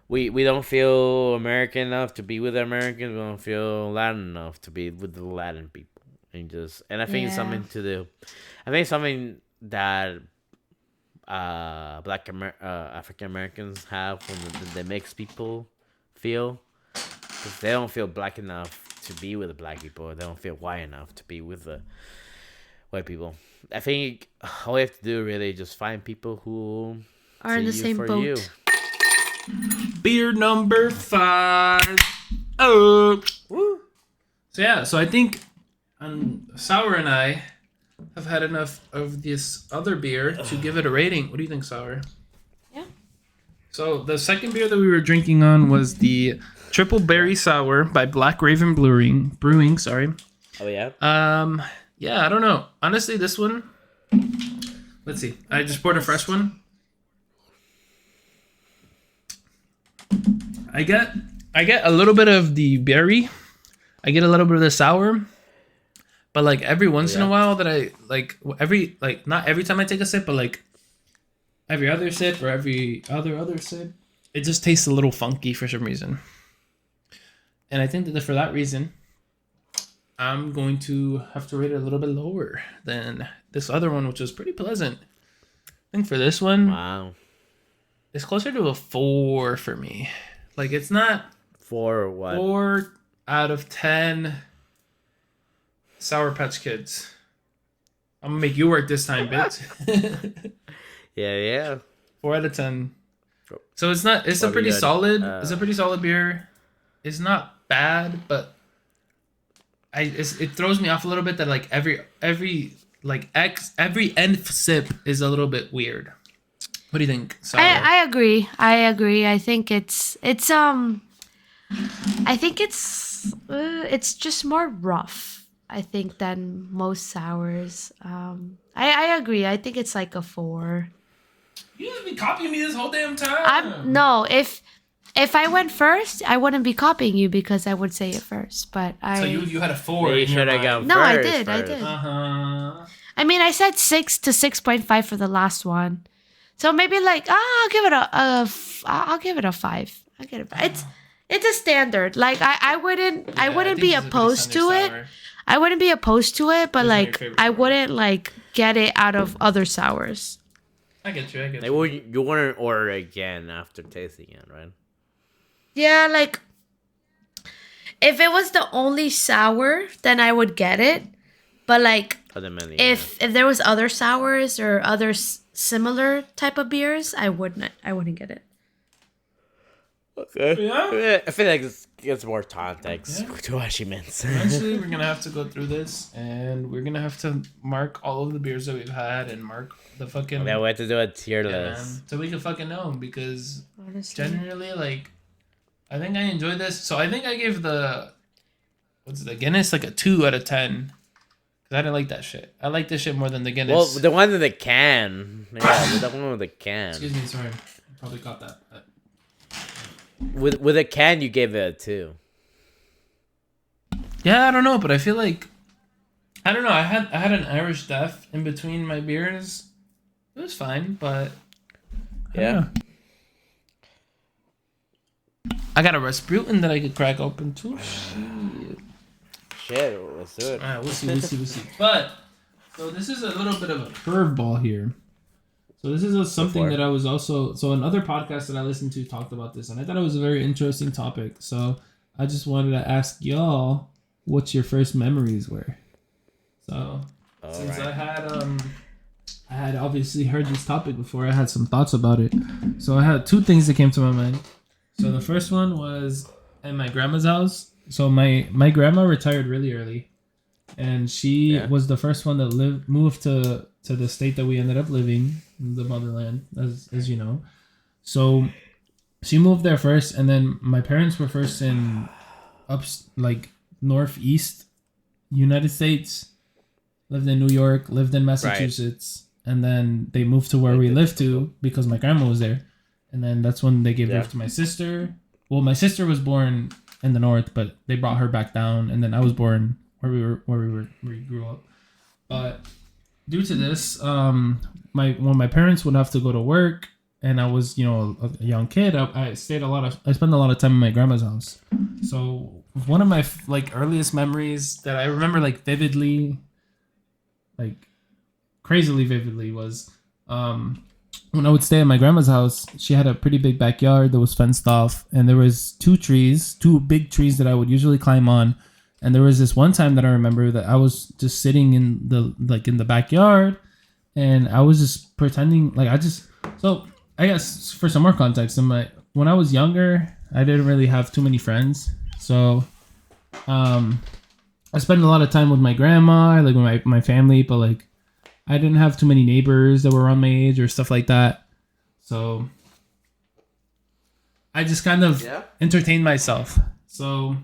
we don't feel American enough to be with Americans. We don't feel Latin enough to be with the Latin people. And I think it's something to do. I think it's something that African Americans have when they makes people feel, because they don't feel black enough to be with the black people. They don't feel white enough to be with the white people. I think all we have to do really is just find people who are in the same boat. You. Beer number 5. Oh. Woo. So I think Sour and I have had enough of this other beer to give it a rating. What do you think, Sour? Yeah. So the second beer that we were drinking on was the Triple Berry Sour by Black Raven Brewing. Sorry. Oh yeah. Yeah, I don't know. Honestly, this one. Let's see. I just poured a fresh one. I get a little bit of the berry. I get a little bit of the sour. But like every once in a while that I not every time I take a sip, but like every other sip or every other sip, it just tastes a little funky for some reason. And I think that for that reason, I'm going to have to rate it a little bit lower than this other one, which was pretty pleasant. I think for this one, Wow. It's closer to a 4 for me. Like it's not 4 or what? 4 out of 10 Sour Patch Kids. I'm gonna make you work this time, bitch. Yeah. 4 out of 10. So it's not. It's a pretty good. solid. It's a pretty solid beer. It's not bad, but it throws me off a little bit that like every end sip is a little bit weird. What do you think, Sour? I agree. I think it's just more rough, I think, than most sours. I agree. I think it's like a 4. You just been copying me this whole damn time. No, if I went first, I wouldn't be copying you because I would say it first. But So you had a 4. You should have gone No, first. I did. Uh-huh. I mean, I said 6 to 6.5 for the last one. So maybe like I'll give it a 5. I'll give it a 5. It's a standard. Like I wouldn't be opposed to it. Sour. I wouldn't be opposed to it, but Who's your like favorite I sour? wouldn't like get it out of other sours. I get you. Like, you wouldn't order again after tasting it, right? Yeah, like if it was the only sour, then I would get it. But like if there was other sours or other similar type of beers, I wouldn't get it. Okay. Yeah? I feel like it gives more context to what she meant. Eventually, we're gonna have to go through this, and we're gonna have to mark all of the beers that we've had, and mark the fucking. Yeah, we have to do a tier Yeah, list. man. So we can fucking know, because Honestly. generally, like, I think I enjoyed this. So I think I gave the Guinness like a 2 out of 10. Cause I didn't like that shit. I like this shit more than the Guinness. Well, the one in the can. Yeah, the one with the can. Excuse me, sorry. Probably caught that. With a can, you gave it a 2. Yeah, I don't know, but I feel like I don't know. I had an Irish Death in between my beers. It was fine, but Yeah. I got a Rasputin that I could crack open too. Shit, let's do it. Alright, we'll see. But so this is a little bit of a curveball here. So this is something that I was also another podcast that I listened to talked about this, and I thought it was a very interesting topic. So I just wanted to ask y'all what your first memories were. So since I had obviously heard this topic before, I had some thoughts about it. So I had 2 things that came to my mind. So the first one was at my grandma's house. So my grandma retired really early. and she Yeah. was the first one that moved to the state that we ended up living, the motherland, as you know. So she moved there first, and then my parents were first in like northeast United States, lived in New York, lived in Massachusetts, and then they moved to where we lived to because my grandma was there. And then that's when they gave birth to my sister. Well, my sister was born in the north, but they brought her back down, and then I was born where we grew up. But due to this, when my parents would have to go to work, and I was a young kid, I spent a lot of time in my grandma's house. So one of my earliest memories that I remember vividly, crazily vividly, was when I would stay at my grandma's house. She had a pretty big backyard that was fenced off, and there was two big trees that I would usually climb on. And there was this one time that I remember that I was just sitting in the backyard, and I was just pretending so I guess for some more context, when I was younger, I didn't really have too many friends. So I spent a lot of time with my grandma, with my family, but I didn't have too many neighbors that were around my age or stuff like that. So I just kind of entertained myself. So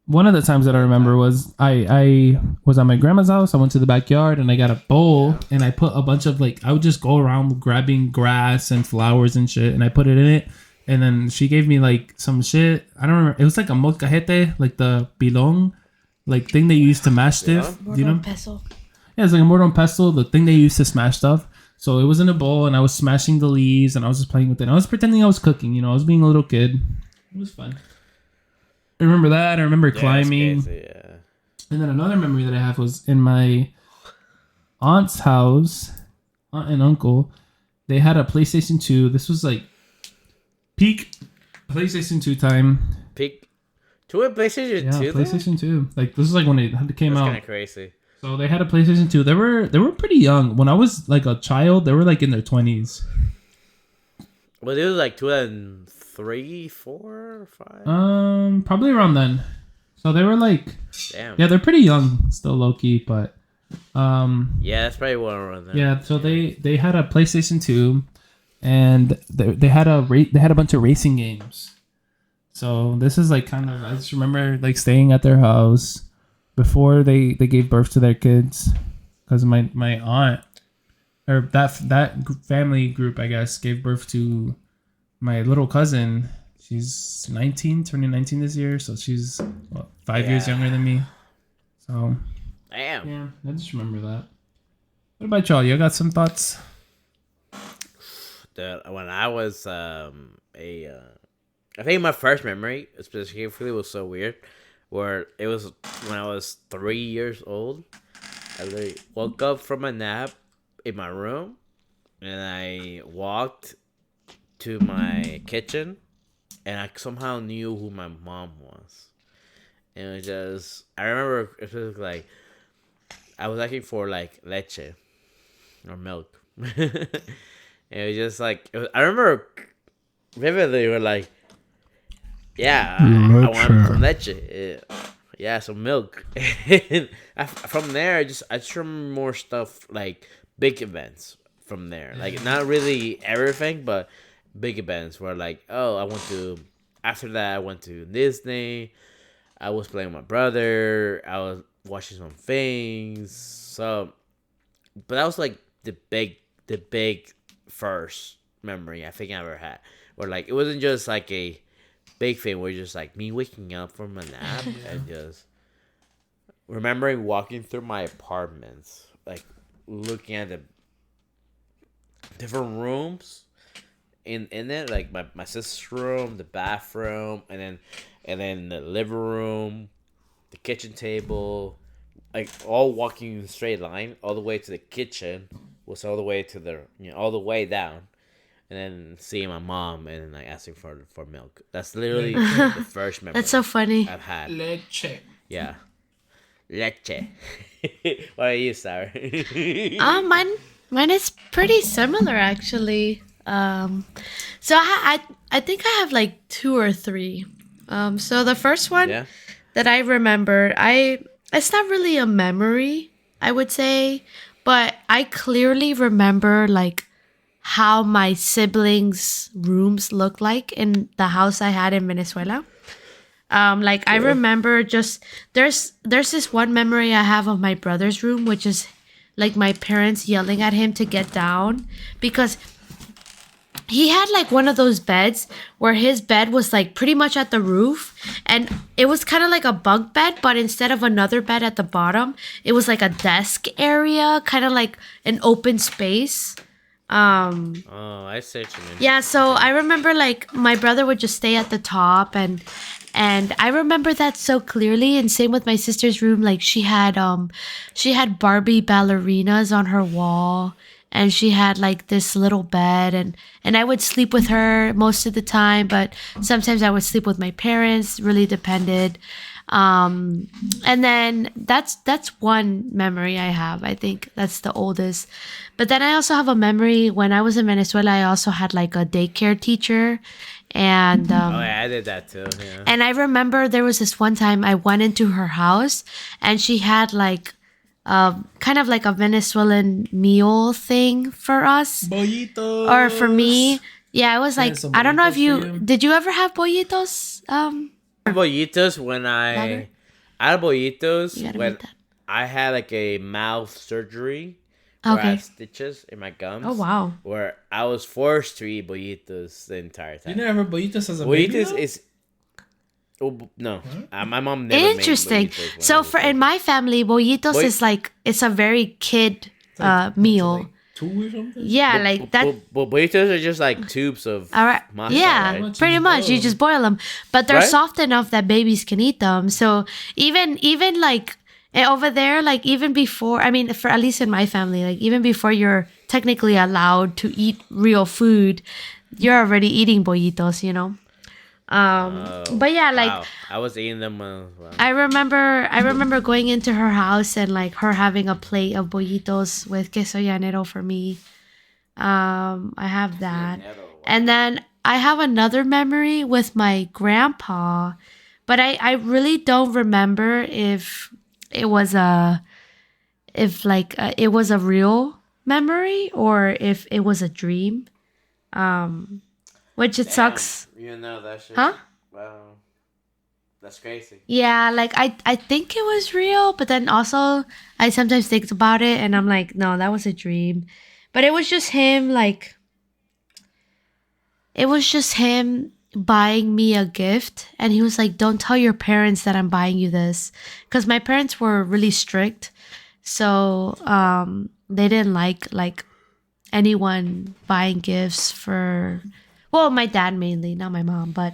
one of the times that I remember was I was at my grandma's house. I went to the backyard and I got a bowl and I put a bunch of I would just go around grabbing grass and flowers and shit, and I put it in it. And then she gave me some shit. I don't remember. It was like a molcajete, the pilon, thing they used to mash stuff. Do you know? Pestle. Yeah, it's like a mortar and pestle, the thing they used to smash stuff. So it was in a bowl, and I was smashing the leaves, and I was just playing with it. And I was pretending I was cooking. I was being a little kid. It was fun. I remember that. I remember climbing. Crazy, yeah. And then another memory that I have was in my aunt's house, aunt and uncle. They had a PlayStation 2. This was peak PlayStation 2 time. Peak to a PlayStation 2? Yeah, PlayStation 2. This is when it came out. That's kind of crazy. So they had a PlayStation 2. They were pretty young. When I was a child, they were in their 20s. Well, it was 2003, 4, 5. Probably around then. So they were damn. Yeah, they're pretty young, still low key, but yeah, that's probably what around there. Yeah, so they had a PlayStation 2, and they had a bunch of racing games. So this is I just remember staying at their house before they gave birth to their kids, because my aunt, or that family group, I guess, gave birth to my little cousin. She's 19, turning 19 this year, so she's 5 years younger than me. So damn. yeah, I just remember that. What about y'all? You got some thoughts? When I was I think my first memory specifically was so weird, where it was when I was 3 years old. I literally woke up from a nap in my room, and I walked to my kitchen, and I somehow knew who my mom was. And it was just, I remember it was I was asking for leche or milk. And it was just I remember vividly, we're yeah, I want some leche. Yeah, some milk. And from there, I just remember more stuff, big events from there. Not really everything, but big events where after that, I went to Disney. I was playing with my brother. I was watching some things. So, but that was the big first memory I think I ever had. Where it wasn't just a big thing, where just me waking up from a nap and just remembering walking through my apartments, looking at the different rooms in it, my sister's room, the bathroom, and then the living room, the kitchen table, all walking in a straight line all the way to the kitchen, was all the way to the all the way down, and then seeing my mom and asking for milk. That's literally the first memory. That's so funny. I've had. Leche. Yeah. Leche. What are you, Sarah? Mine is pretty similar actually. So I think I have 2 or 3. So the first one that I remember, I it's not really a memory, I would say, but I clearly remember like how my siblings' rooms looked like in the house I had in Venezuela. Like I remember just there's this one memory I have of my brother's room, which is like my parents yelling at him to get down because he had like one of those beds where his bed was like pretty much at the roof, and it was kind of like a bunk bed, but instead of another bed at the bottom, it was like a desk area, kind of like an open space. Oh, I see what you mean. Yeah, so I remember like my brother would just stay at the top, and I remember that so clearly. And same with my sister's room, like she had Barbie ballerinas on her wall, and she had like this little bed, and I would sleep with her most of the time, but sometimes I would sleep with my parents, really depended. And then that's one memory I have. I think that's the oldest. But then I also have a memory when I was in Venezuela. I also had like a daycare teacher, and Oh, yeah, I did that too. Yeah. and I remember there was this one time I went into her house, and she had like kind of like a Venezuelan meal thing for us, Bollitos. or for me. Yeah, it was like some I don't know if bollitos for you. did you ever have bollitos? Bollitos when Lager? I had bollitos You gotta when read that. I had like a mouth surgery where I Okay. had stitches in my gums. Oh wow. Where I was forced to eat bollitos the entire You time. never had bollitos as a baby? Bollitos though? is no. My mom never made Interesting. bollitos when I So was for a kid. in my family, bollitos is like it's a very kid meal. Like 2 or something? Yeah, like that. But bollitos are just like tubes of All right. masa, Yeah, right? Much pretty you much. boil You them. just boil them, but they're Right? soft enough that babies can eat them. So even like over there, like even before, I mean, for at least in my family, like even before you're technically allowed to eat real food, you're already eating bollitos, you know. But yeah, like Wow. I was eating them when I was well. I remember going into her house and like her having a plate of bollitos with queso llanero for me. I have that. And then I have another memory with my grandpa, but I really don't remember if it was it was a real memory or if it was a dream. Which it sucks. You know that shit. Huh? Wow. That's crazy. Yeah, like I think it was real, but then also I sometimes think about it and I'm like, no, that was a dream. But it was just him like it was just him buying me a gift, and he was like, "Don't tell your parents that I'm buying you this." Cuz my parents were really strict. So, they didn't like anyone buying gifts for well, my dad mainly, not my mom, but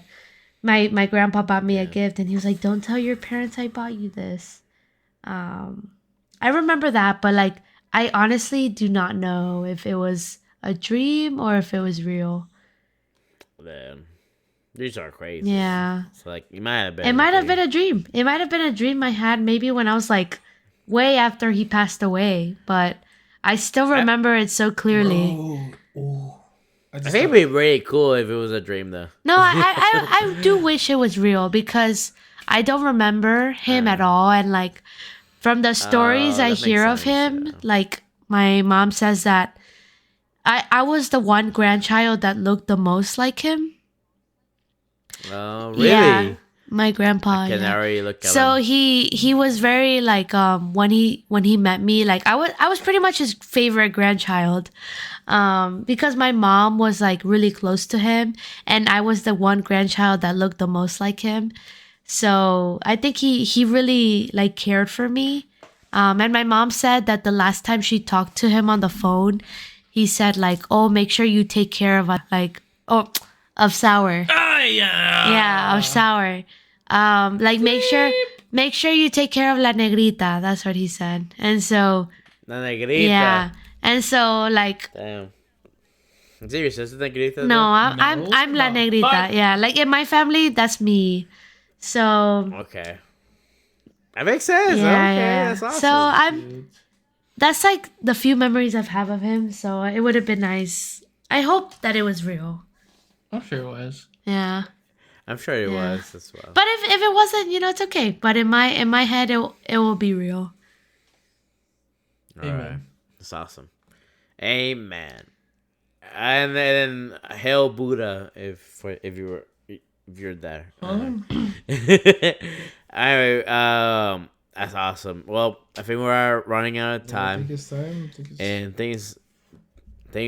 my grandpa bought me a gift, and he was like, "Don't tell your parents I bought you this." I remember that, but like I honestly do not know if it was a dream or if it was real. Man, these are crazy. Yeah. So like, you might have been. It might have been a dream. It might have been a dream I had maybe when I was like way after he passed away, but I still remember it so clearly. Oh. I think it'd be really cool if it was a dream, though. No, I do wish it was real because I don't remember him at all. And like from the stories I that makes hear of sense, him, yeah. like my mom says that I was the one grandchild that looked the most like him. Oh, really? Yeah, my grandpa. I can yeah. already look at So him. he was very like when he met me, like I was pretty much his favorite grandchild, because my mom was like really close to him, and I was the one grandchild that looked the most like him. So I think he really like cared for me, and my mom said that the last time she talked to him on the phone, he said like, "Oh, make sure you take care of of Sour." Ah, yeah. Yeah, of Sour. Like make sure you take care of La Negrita. That's what he said. And so La negrita. yeah. And so like Damn. Is it your sister negrita? no, though? I'm La No. Negrita. But- Yeah, like in my family, that's me. So Okay. That makes sense. yeah, Okay, yeah. that's awesome. So that's like the few memories I've have of him. So it would have been nice. I hope that it was real. I'm sure it was. Yeah. I'm sure it Yeah. was as well. But if it wasn't, it's okay. But in my head, it will be real. All right. Amen. That's awesome. Amen. And then hail Buddha if you're there. Anyway, that's awesome. Well, I think we're running out of time. And thanks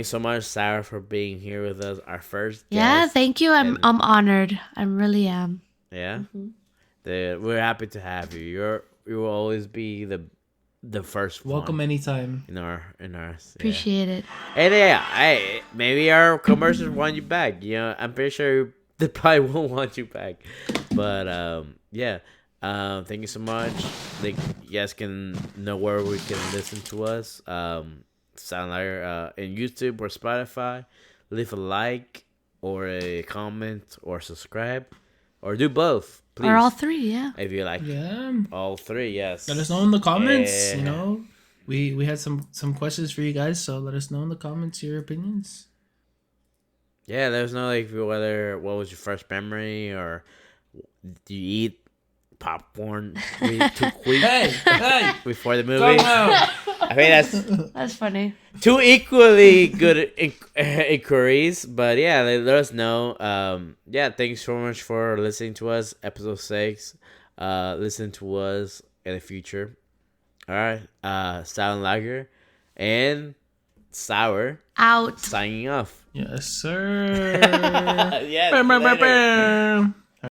so much, Sarah, for being here with us. Our first Yeah, guest. thank you. I'm honored. I really am. Yeah. We're happy to have you. You will always be the first one Welcome anytime. in our Appreciate it. And yeah, maybe our commercials want you back. I'm pretty sure they probably won't want you back. But yeah. Thank you so much. You guys can know where we can listen to us. Sound like in YouTube or Spotify. Leave a like or a comment or subscribe or do both, please. Or all three, yeah. If you like all three, yes. Let us know in the comments. Yeah. We had some questions for you guys, so let us know in the comments your opinions. Yeah, let us know what was your first memory, or do you eat popcorn too quick before the movie? I mean That's funny. two equally good inquiries, but yeah, let us know. Yeah, thanks so much for listening to us, episode 6. Listen to us in the future. All right, Stout and Lager and Sour Out. signing off. Yes, sir. Yes. Later.